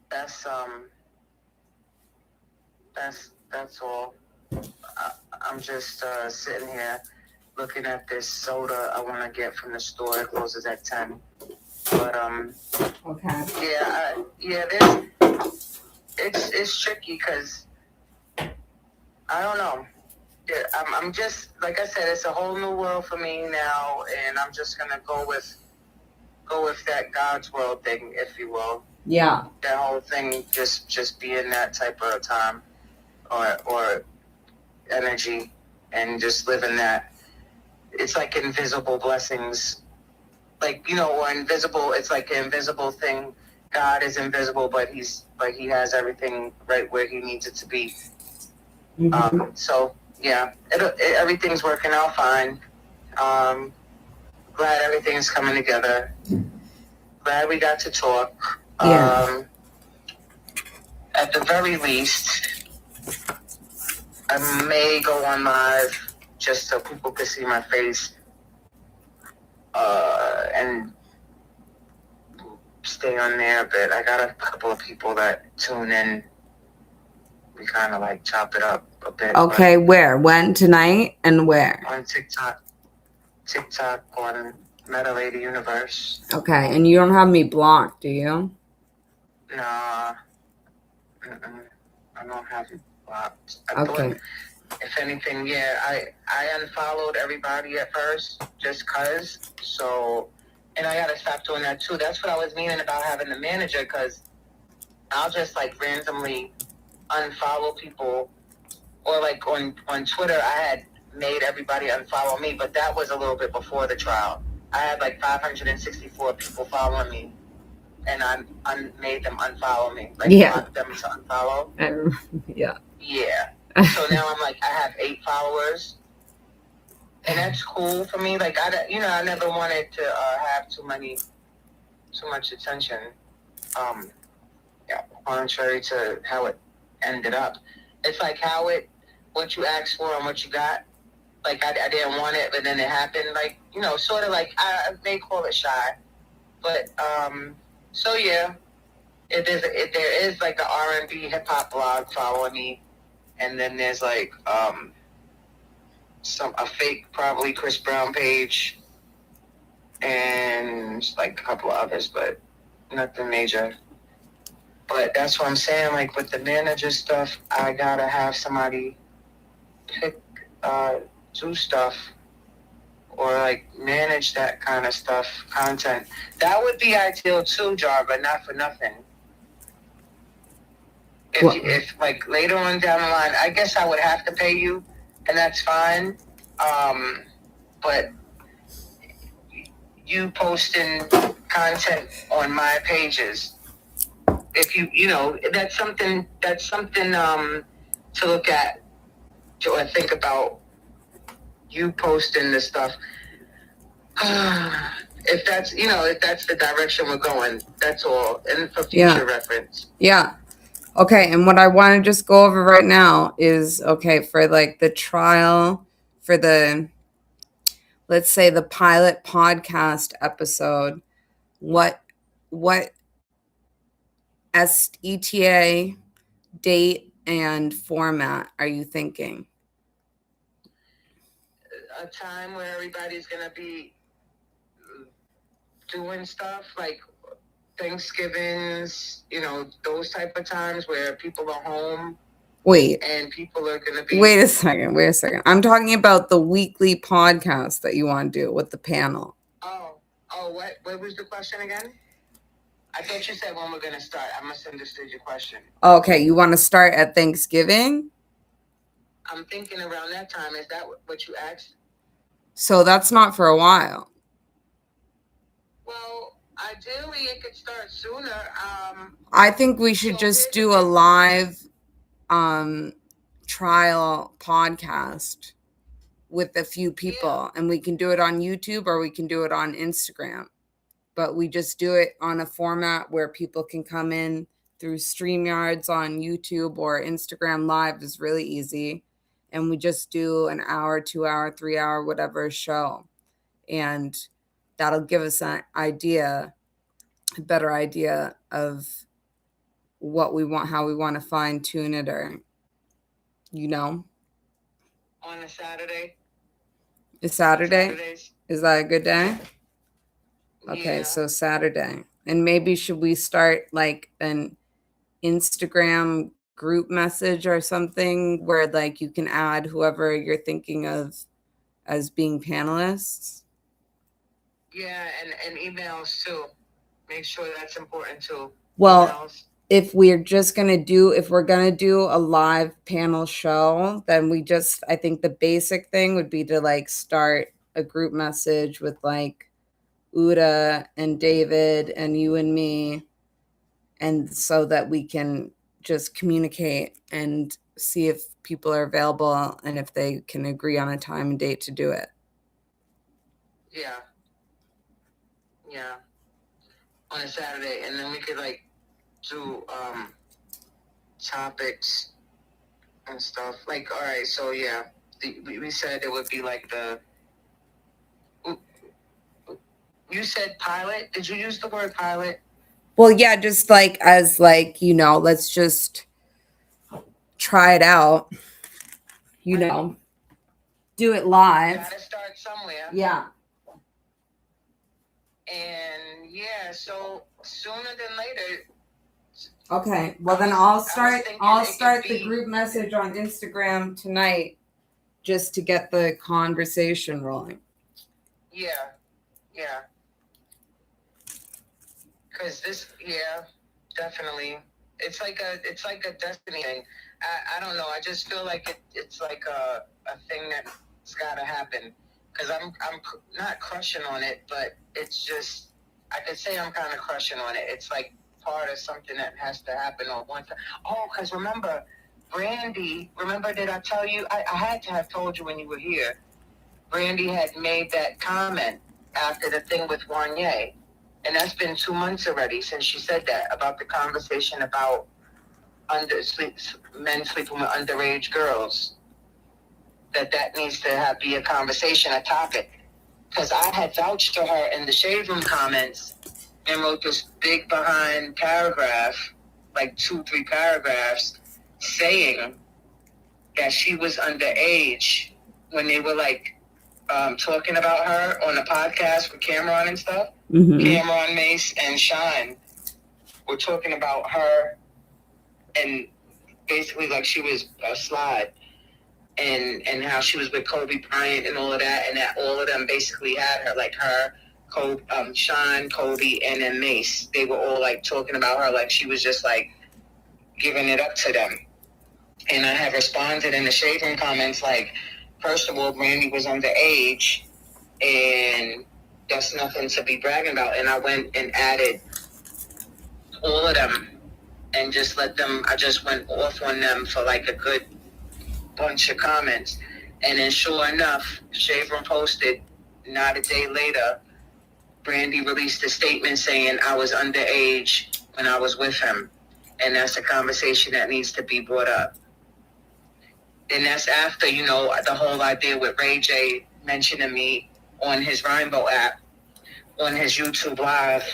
That's all. I'm just sitting here looking at this soda I want to get from the store. It closes at 10. But okay. It's tricky because I don't know. Yeah, I'm just, like I said, it's a whole new world for me now, and I'm just gonna go with that God's world thing, if you will. Yeah. That whole thing just being that type of time or energy and just living that. It's like invisible blessings. Like, or invisible, it's like an invisible thing. God is invisible, but he has everything right where he needs it to be. Mm-hmm. So yeah, everything's working out fine. Glad everything's coming together. Glad we got to talk. Yeah. At the very least, I may go on live just so people can see my face and stay on there. But I got a couple of people that tune in. We kind of like chop it up a bit. Okay, where? When? Tonight? And where? On TikTok on Meta Lady Universe. Okay, and you don't have me blocked, do you? Nah, I don't have it blocked. Okay. If anything, yeah, I unfollowed everybody at first just cause. So, and I gotta stop doing that too. That's what I was meaning about having the manager, cause I'll just like randomly unfollow people, or like on Twitter, I had made everybody unfollow me, but that was a little bit before the trial. I had like 564 people following me, and I made them unfollow me, like block them to unfollow. Yeah. Yeah. So now I'm like, I have 8 followers, and that's cool for me. Like I never wanted to have too much attention. Contrary to how it ended up, it's like what you asked for and what you got. Like I didn't want it, but then it happened. Like sort of like I may call it shy, but so yeah, there is like an R&B hip hop blog following me. And then there's like a fake probably Chris Brown page, and like a couple of others, but nothing major. But that's what I'm saying. Like with the manager stuff, I gotta have somebody do stuff or like manage that kind of stuff, content. That would be ideal too, Jar, but not for nothing. If like later on down the line, I guess I would have to pay you, and that's fine. But you posting content on my pages, if that's something to look at or think about. You posting this stuff. If that's the direction we're going, that's all, and for future reference. Yeah. Okay, and what I want to just go over right now is, okay, for like the trial, for the, let's say the pilot podcast episode, what ETA, date, and format are you thinking? A time where everybody's going to be doing stuff like Thanksgivings, those type of times where people are home. Wait. And people are going to be... Wait a second. I'm talking about the weekly podcast that you want to do with the panel. Oh, what was the question again? I thought you said when we're going to start. I misunderstood your question. Okay, you want to start at Thanksgiving? I'm thinking around that time. Is that what you asked? So that's not for a while. Well, ideally, it could start sooner. I think we should just do a live trial podcast with a few people, and we can do it on YouTube or we can do it on Instagram. But we just do it on a format where people can come in through StreamYards on YouTube, or Instagram Live is really easy. And we just do an hour, 2 hour, 3 hour, whatever show. And that'll give us an idea, a better idea of what we want, how we want to fine tune it, or, On a Saturday. Is Saturday? Is that a good day? Okay, yeah. So Saturday. And maybe should we start like an Instagram group message or something where like you can add whoever you're thinking of as being panelists? Yeah, and emails too. Make sure that's important too. Well, emails? if we're gonna do a live panel show, then I think the basic thing would be to like start a group message with like Uda and David and you and me, and so that we can just communicate and see if people are available and if they can agree on a time and date to do it. Yeah. On a Saturday, and then we could like do topics and stuff. Like, all right, so yeah, we said it would be like you said pilot. Did you use the word pilot? Well, yeah, just like as like, let's just try it out, do it live. Gotta start somewhere. Yeah. And yeah, so sooner than later. Okay. Well, then I'll start the group message on Instagram tonight just to get the conversation rolling. Yeah. Because definitely. It's like a destiny thing. I don't know. I just feel like it's like a thing that's got to happen. Because I'm not crushing on it, but it's just, I could say I'm kind of crushing on it. It's like part of something that has to happen on one time. Oh, because remember, Brandy, did I tell you? I had to have told you when you were here. Brandy had made that comment after the thing with Wanye. And that's been 2 months already since she said that, about the conversation about men sleeping with underage girls. That needs to be a conversation, a topic. Because I had vouched for her in the Shade Room comments and wrote this big behind paragraph, like 2-3 paragraphs, saying that she was underage when they were like talking about her on the podcast with Cameron and stuff. Mm-hmm. Cameron, Mace, and Sean were talking about her, and basically like she was a slide, and how she was with Kobe Bryant and all of that, and that all of them basically had her, like her, Kobe, Sean, Kobe, and then Mace. They were all like talking about her like she was just like giving it up to them. And I have responded in the Shade Room comments like, first of all, Brandy was underage, and that's nothing to be bragging about. And I went and added all of them and just I just went off on them for like a good bunch of comments. And then sure enough, Shade Room posted, not a day later, Brandy released a statement saying I was underage when I was with him. And that's a conversation that needs to be brought up. And that's after, the whole idea with Ray J mentioning me on his Rainbow app, on his YouTube Live,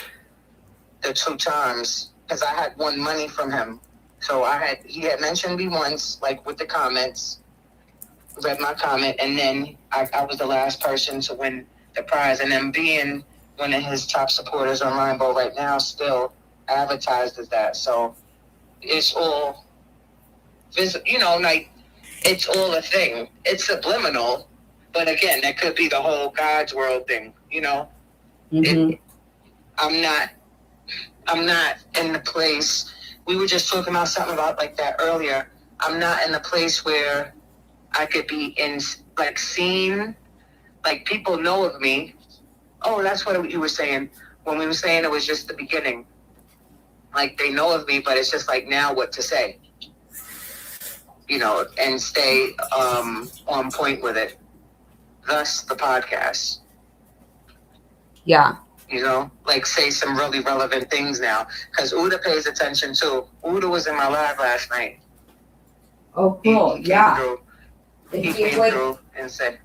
the 2 times, because I had won money from him. So he had mentioned me once, like with the comments, read my comment, and then I was the last person to win the prize. And then being one of his top supporters on Rainbow right now, still advertised as that. So it's all, like, it's all a thing. It's subliminal, but again, that could be the whole God's world thing, Mm-hmm. I'm not in the place. We were just talking about something about like that earlier. I'm not in the place where I could be seen, like people know of me. Oh, that's what you were saying when we were saying it was just the beginning. Like they know of me, but it's just like now what to say. And stay on point with it. Thus, the podcast. Yeah. Like say some really relevant things now. Because Uda pays attention too. Uda was in my live last night. Oh, cool. He yeah. He came through and said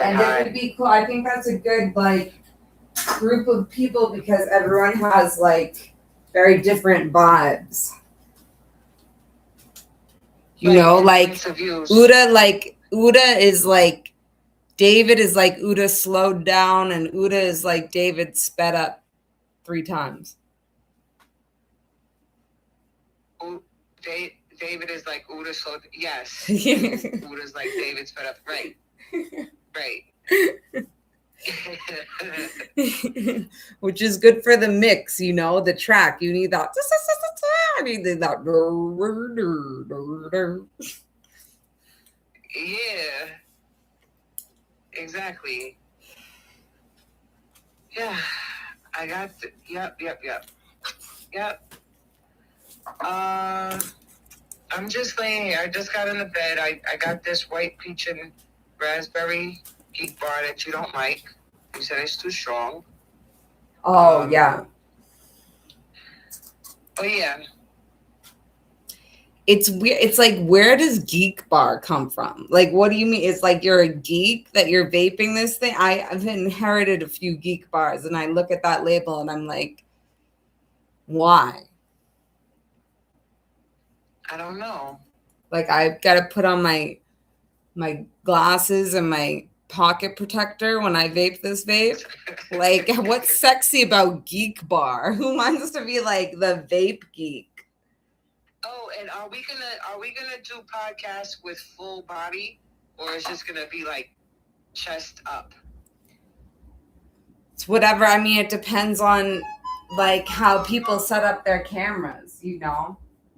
and hi. It would be cool. I think that's a good, group of people because everyone has, very different vibes. Uda is David is Uda slowed down, and Uda is David sped up 3 times. David is Uda slowed. Yes. Uda's David sped up. Right. Which is good for the mix, the track. You need that. You need that. Yeah, exactly. Yeah, I got. Yep. I'm just laying here. I just got in the bed. I got this white peach and raspberry geek bar that you don't like. You said it's too strong. Oh, yeah. Oh, yeah. It's weird. It's like, where does geek bar come from? Like, what do you mean? It's like you're a geek that you're vaping this thing? I've inherited a few geek bars, and I look at that label and I'm like, why? I don't know. Like, I've got to put on my glasses and my pocket protector when I vape this vape. Like, what's sexy about geek bar? Who wants to be like the vape geek? Oh, and are we gonna do podcasts with full body, or is just gonna be like chest up? It's whatever. I mean, it depends on like how people set up their cameras,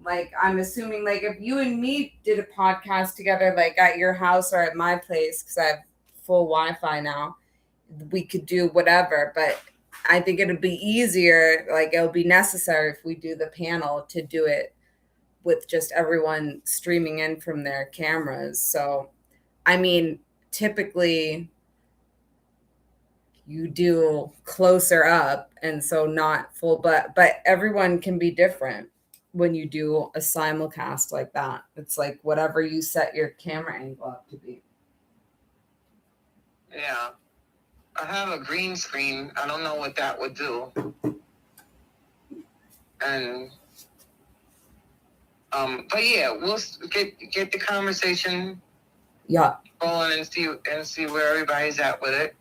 Like, I'm assuming, like, if you and me did a podcast together, like at your house or at my place, because I have full Wi-Fi now, we could do whatever. But I think it'll be easier, like, it'll be necessary if we do the panel to do it with just everyone streaming in from their cameras. So, I mean, typically you do closer up, and so not full, but everyone can be different when you do a simulcast like that. It's like whatever you set your camera angle up to be. Yeah. I have a green screen. I don't know what that would do. And but yeah, we'll get the conversation going and see where everybody's at with it.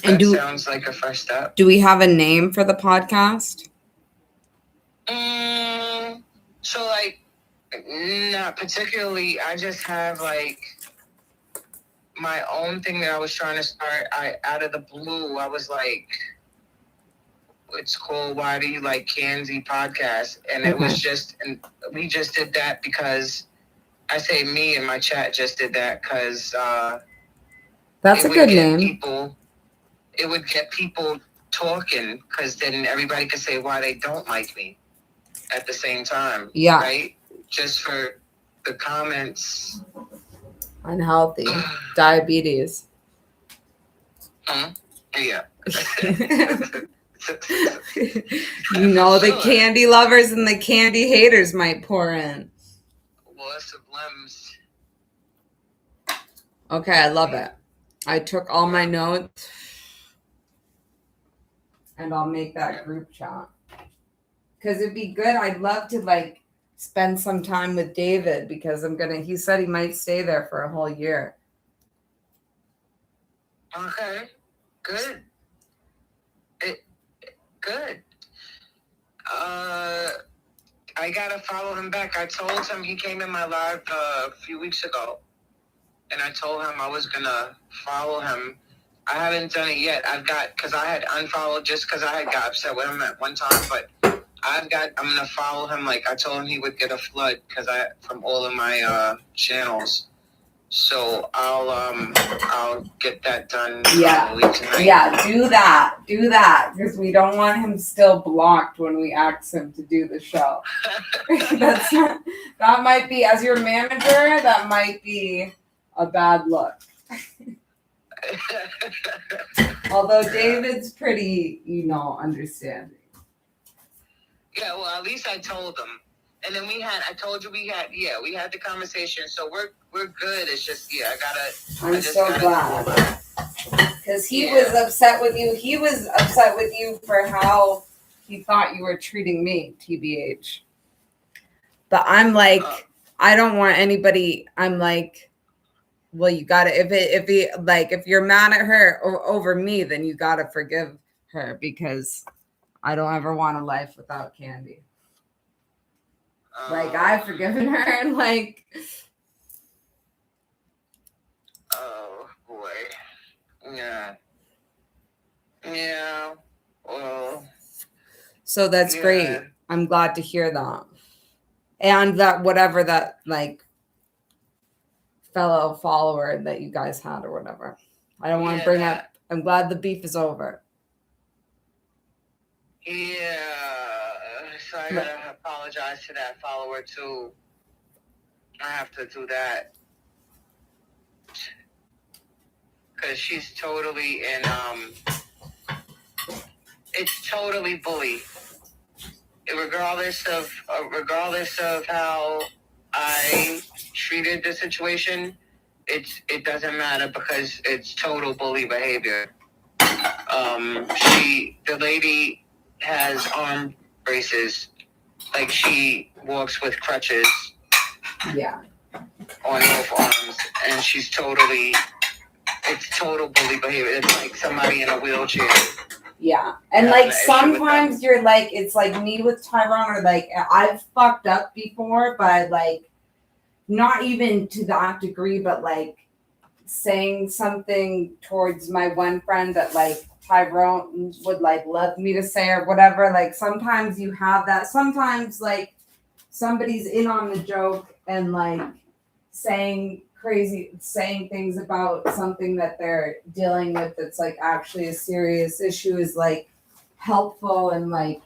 And that sounds like a first step. Do we have a name for the podcast? So like, not particularly. I just have like my own thing that I was trying to start. Out of the blue, I was like, it's called Why Do You Like Candy Podcast, and it was just, and we just did that because I say me and my chat just did that because that's a good name. It would get people talking because then everybody could say why they don't like me at the same time. Yeah. Right? Just for the comments. Unhealthy. Diabetes. Huh? Yeah. The candy lovers and the candy haters might pour in. Well, it's sublims. Okay, I love it. I took all my notes. And I'll make that group chat. Because it'd be good. I'd love to like spend some time with David because he said he might stay there for a whole year. Okay. Good. Good. I gotta follow him back. I told him he came in my live a few weeks ago. And I told him I was gonna follow him. I haven't done it yet. because I had unfollowed just because I had got upset with him at one time, but I'm gonna follow him. Like I told him he would get a flood from all of my channels. So I'll get that done. Yeah. Probably tonight. Yeah, do that. Because we don't want him still blocked when we ask him to do the show. That might be, as your manager, that might be a bad look. Although David's pretty, understanding. Yeah, well, at least I told him. And then we had the conversation. So we're good. It's just, I'm so glad. Because he was upset with you. He was upset with you for how he thought you were treating me, TBH. But I'm like, I don't want anybody, I'm like, well, you gotta, if you're mad at her over me, then you gotta forgive her because I don't ever want a life without Candy. Like, I've forgiven her and like. Oh boy. Yeah. Yeah. Well. So that's great. I'm glad to hear that. And that whatever that like fellow follower that you guys had or whatever. I don't want to bring up. I'm glad the beef is over. Yeah. So I gotta apologize to that follower too. I have to do that. Because she's totally in, it's totally bully. Regardless of how I treated the situation, it doesn't matter because it's total bully behavior. The lady has arm braces, like she walks with crutches. Yeah. On both arms, and it's total bully behavior. It's like somebody in a wheelchair. Yeah. And like sometimes you're like, it's like me with Tyrone, or like I've fucked up before, but like not even to that degree, but like saying something towards my one friend that like Tyrone would like love me to say or whatever. Like sometimes you have that. Sometimes like somebody's in on the joke and like saying things about something that they're dealing with that's like actually a serious issue is like helpful and like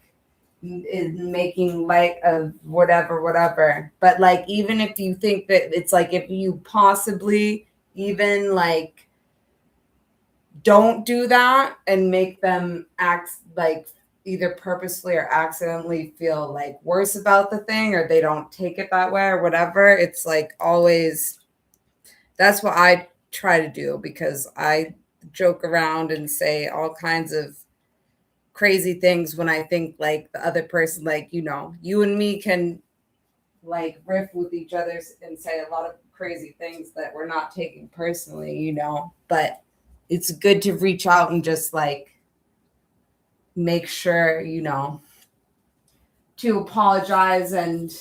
in making light of whatever. But like even if you think that it's like if you possibly even like don't do that and make them act like either purposely or accidentally feel like worse about the thing, or they don't take it that way or whatever, it's like always, that's what I try to do, because I joke around and say all kinds of crazy things when I think like the other person, like, you know, you and me can like riff with each other and say a lot of crazy things that we're not taking personally, you know, but it's good to reach out and just like make sure, you know, to apologize and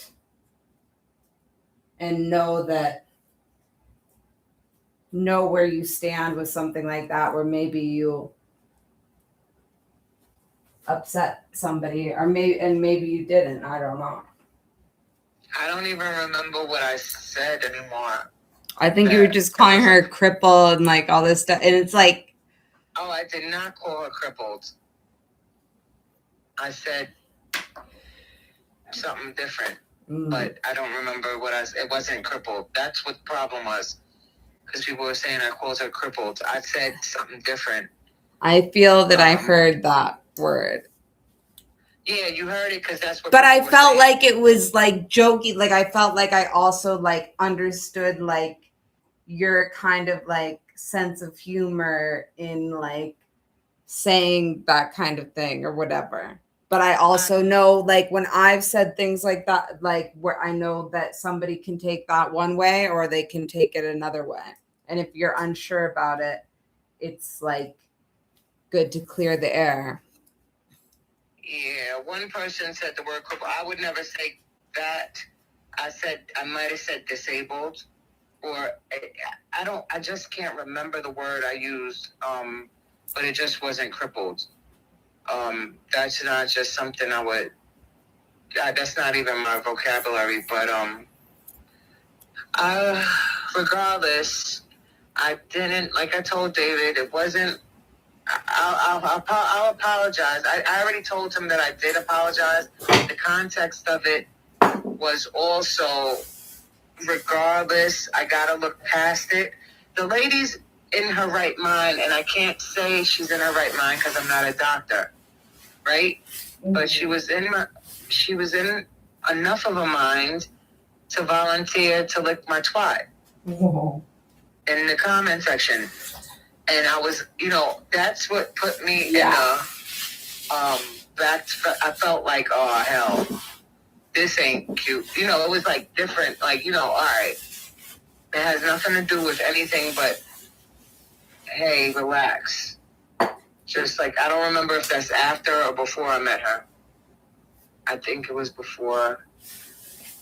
know where you stand with something like that, where maybe you upset somebody or maybe you didn't. I don't know. I don't even remember what I said anymore. I think you were just calling her crippled and like all this stuff. And it's like, oh, I did not call her crippled. I said something different, but I don't remember what it wasn't crippled. That's what the problem was. Because people were saying I called her crippled. I said something different. I feel that I heard that word. Yeah, you heard it because that's what. But I felt like it was like jokey. Like I felt like I also like understood like your kind of like sense of humor in like saying that kind of thing or whatever. But I also know like when I've said things like that, like where I know that somebody can take that one way or they can take it another way. And if you're unsure about it, it's like good to clear the air. Yeah, one person said the word cripple. I would never say that. I might have said disabled, or I just can't remember the word I used. But it just wasn't crippled. That's not just something I would. That's not even my vocabulary. But regardless, I didn't, like I told David, it wasn't. I'll apologize. I already told him that I did apologize. The context of it was also, regardless, I gotta look past it. The lady's in her right mind, and I can't say she's in her right mind because I'm not a doctor, right? Mm-hmm. But she was in enough of a mind to volunteer to lick my twat in the comment section. And I was, you know, that's what put me in a, I felt like, oh, hell, this ain't cute. You know, it was like different, like, you know, all right. It has nothing to do with anything but, hey, relax. Just like, I don't remember if that's after or before I met her. I think it was before,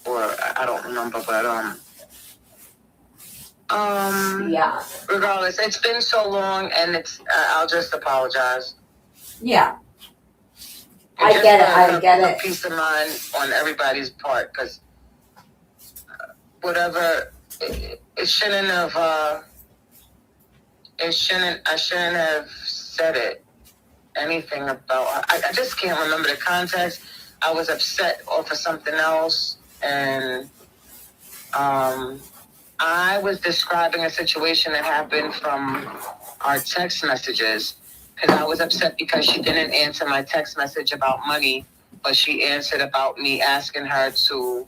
or I don't remember, but, regardless, it's been so long, and I'll just apologize. Yeah. And I just get it. for I get it. peace of mind on everybody's part, because whatever, it shouldn't have. I shouldn't have said it. Anything about. I just can't remember the context. I was upset off of something else, and I was describing a situation that happened from our text messages, because I was upset because she didn't answer my text message about money, but she answered about me asking her to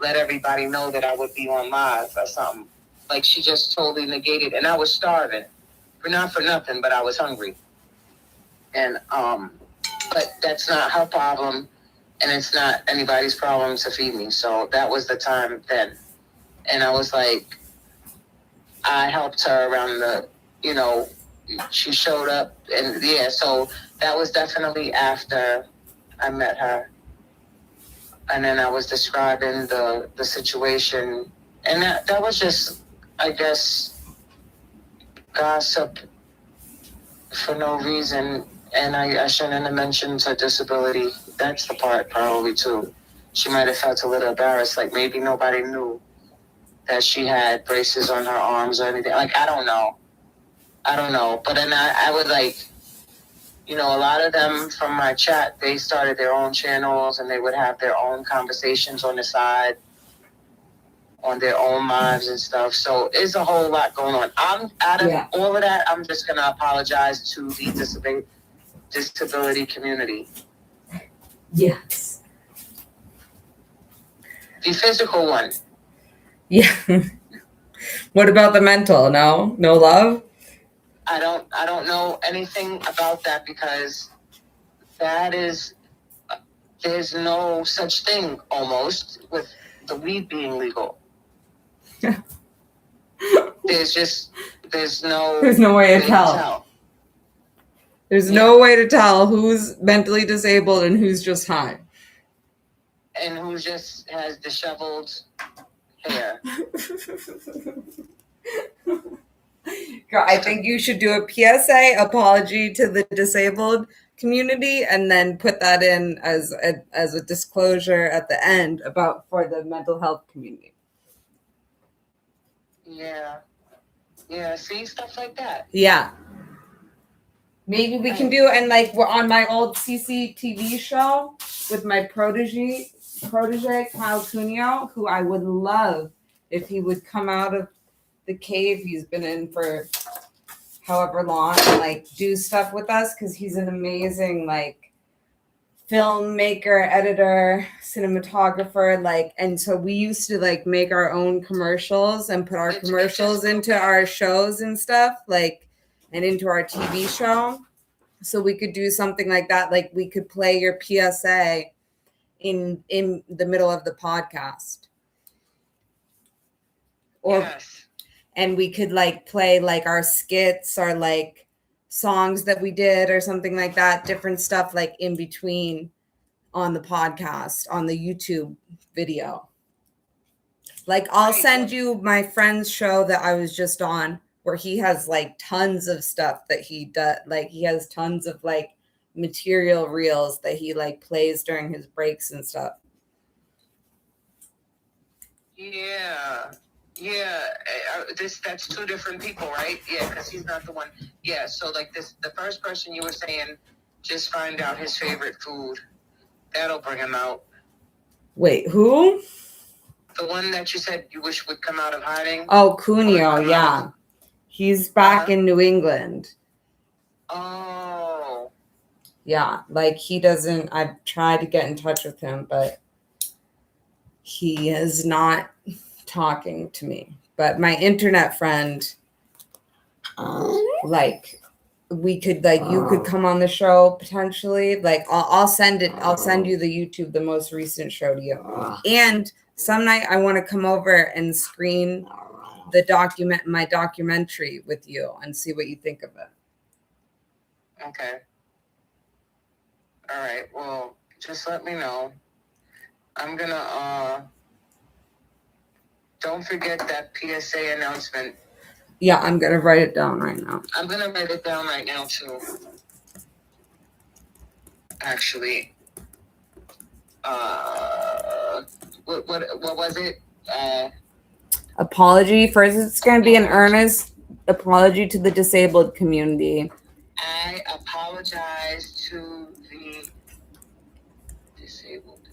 let everybody know that I would be on live or something. Like, she just totally negated, and I was starving. Not for nothing, but I was hungry. And but that's not her problem, and it's not anybody's problem to feed me. So that was the time then. And I was like, I helped her around she showed up, and yeah, so that was definitely after I met her. And then I was describing the situation, and that was just, I guess, gossip for no reason. And I shouldn't have mentioned her disability. That's the part, probably, too. She might have felt a little embarrassed, like maybe nobody knew that she had braces on her arms or anything. Like, I don't know. But then I would, like, a lot of them from my chat, they started their own channels, and they would have their own conversations on the side, on their own lives and stuff. So it's a whole lot going on. I'm out of all of that. I'm just going to apologize to the disability community. Yes. The physical one. Yeah. What about the mental? No love? I don't know anything about that, because that is, there's no such thing almost with the weed being legal. There's no way to tell. There's no way to tell who's mentally disabled and who's just high. And who just has disheveled hair. Girl, I think you should do a PSA apology to the disabled community, and then put that in as a disclosure at the end for the mental health community. Yeah, see, stuff like that. Yeah. Maybe we can do, and like we're on my old CCTV show with my protege Kyle Cuneo, who I would love if he would come out of the cave he's been in for however long and like do stuff with us, because he's an amazing like filmmaker, editor, cinematographer, like, and so we used to like make our own commercials and put our commercials into our shows and stuff, like, and into our TV show. So we could do something like that, like we could play your PSA in the middle of the podcast. Or yes. And we could like play like our skits or like songs that we did or something like that, different stuff like in between on the podcast, on the YouTube video. Like I'll send you my friend's show that I was just on, where he has like tons of stuff that he does. Like he has tons of like material reels that he like plays during his breaks and stuff. Yeah. That's two different people, right? Yeah, because he's not the one. Yeah, so like the first person you were saying, just find out his favorite food. That'll bring him out. Wait, who? The one that you said you wish would come out of hiding. Oh, Cuneo, yeah. He's back in New England. Oh. Yeah, like he doesn't, I've tried to get in touch with him, but he is not talking to me. But my internet friend, like, we could, like, you could come on the show potentially. Like, I'll send you the YouTube, the most recent show to you. And some night I want to come over and screen my documentary with you and see what you think of it. Okay. All right. Well, just let me know. I'm gonna don't forget that PSA announcement. Yeah, I'm gonna write it down right now. I'm gonna write it down right now too. actually. What was it? Apology. First, it's going to be an earnest apology to the disabled community. I apologize to the disabled.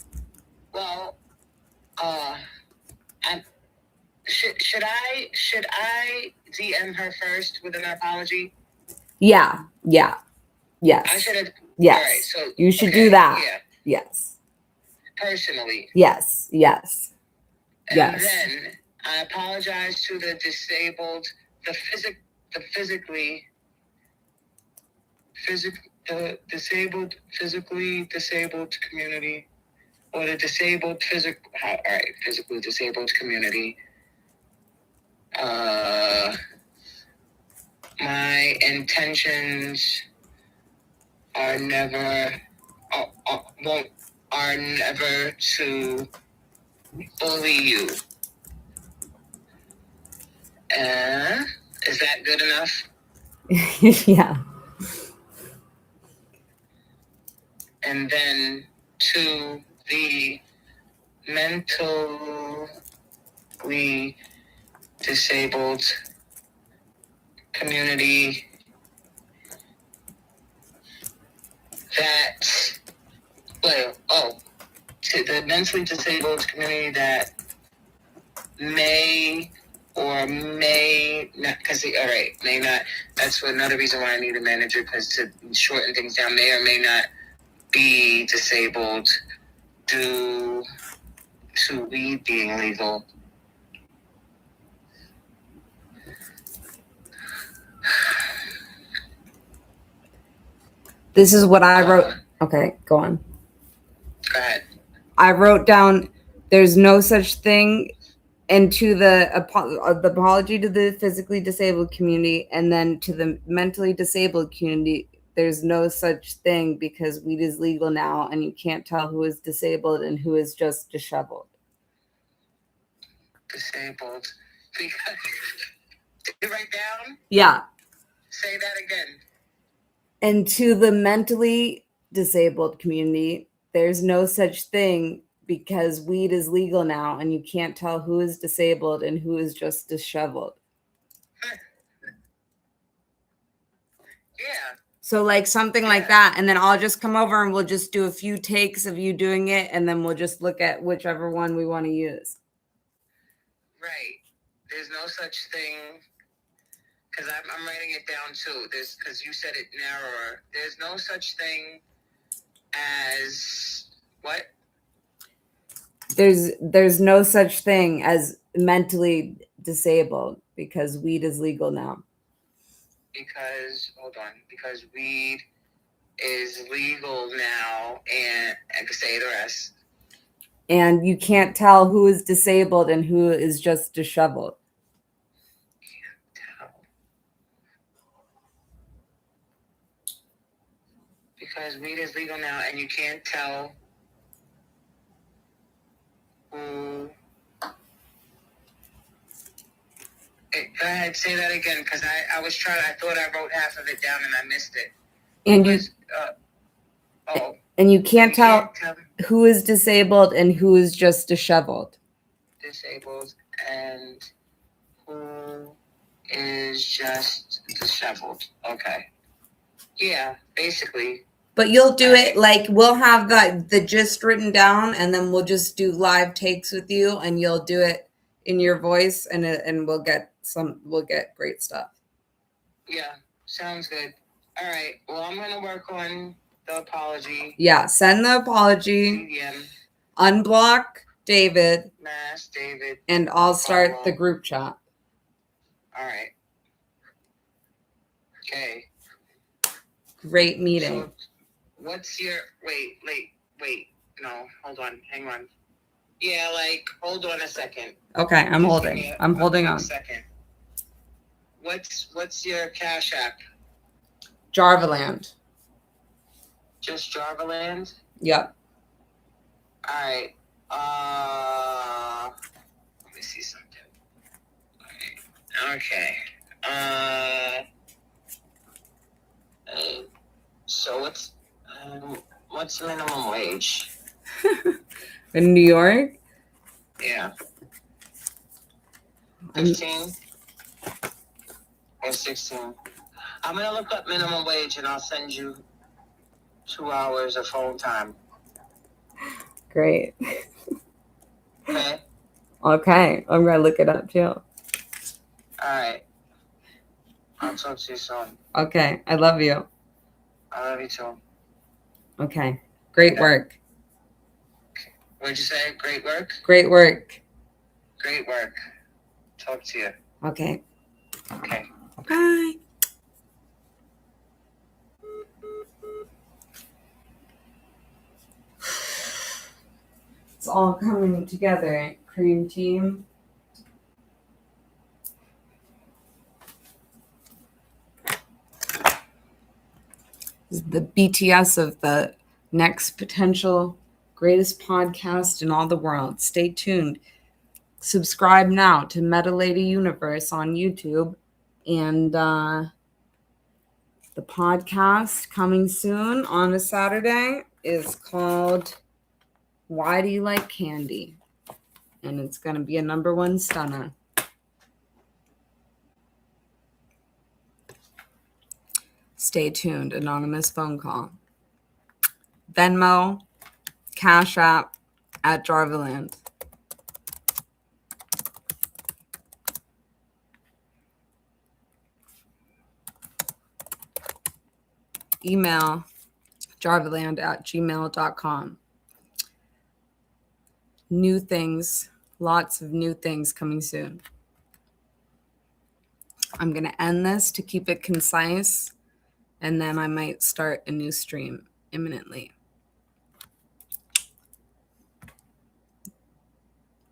Well, and should I DM her first with an apology? Yeah. Yes. I should have. Yes. All right, so you should do that. Yeah. Yes. Personally. Yes. And then I apologize to the disabled, the physically disabled community, or the physically disabled community. My intentions are never to bully you. Is that good enough? Yeah. And then to the mentally disabled community to the mentally disabled community that may or may not, may not. That's another reason why I need a manager, because to shorten things down, may or may not be disabled due to weed being legal. This is what I wrote. Okay, go on. Go ahead. I wrote down, there's no such thing, and to the apology to the physically disabled community, and then to the mentally disabled community, there's no such thing because weed is legal now, and you can't tell who is disabled and who is just disheveled. Disabled. Did you write down? Yeah. Say that again. And to the mentally disabled community, there's no such thing because weed is legal now and you can't tell who is disabled and who is just disheveled. Yeah. So like something like that. And then I'll just come over and we'll just do a few takes of you doing it. And then we'll just look at whichever one we want to use. Right. There's no such thing. Because I'm writing it down too. Because you said it narrower. There's no such thing as what? There's no such thing as mentally disabled because weed is legal now. Because weed is legal now, and I can say the rest. And you can't tell who is disabled and who is just disheveled. Because weed is legal now, and you can't tell who. Hey, go ahead, say that again, because I thought I wrote half of it down and I missed it. And you can't tell who is disabled and who is just disheveled. Disabled and who is just disheveled. Okay. Yeah, basically. But you'll do it like we'll have the gist written down, and then we'll just do live takes with you, and you'll do it in your voice, and we'll get great stuff. Yeah, sounds good. All right. Well, I'm gonna work on the apology. Yeah, send the apology. CDM. Unblock David. Mass David. And I'll start the group chat. All right. Okay. Great meeting. So what's your wait? No, hold on. Hang on. Yeah, hold on a second. Okay, I'm holding on. Second. What's your Cash App? Jarvaland. Just Jarvaland? Yep. All right. Let me see something. All right. Okay. So what's What's the minimum wage? In New York? Yeah. 15 or 16. I'm gonna look up minimum wage and I'll send you 2 hours of phone time. Great. Okay? Okay. I'm going to look it up too. All right. I'll talk to you soon. Okay. I love you. I love you too. Okay. Great work. What'd you say? Great work? Great work. Great work. Talk to you. Okay. Okay. Bye. It's all coming together. Cream team. This is the BTS of the next potential greatest podcast in all the world. Stay tuned. Subscribe now to Meta Lady Universe on YouTube. And the podcast coming soon on a Saturday is called Why Do You Like Candy? And it's going to be a #1 stunner. Stay tuned. Anonymous phone call. Venmo, Cash App at Jarvaland. Email jarvaland@gmail.com. New things, lots of new things coming soon. I'm going to end this to keep it concise, and then I might start a new stream imminently.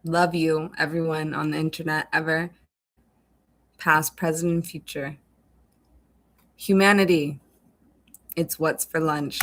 Love you, everyone on the internet ever, past, present, and future. Humanity, it's what's for lunch.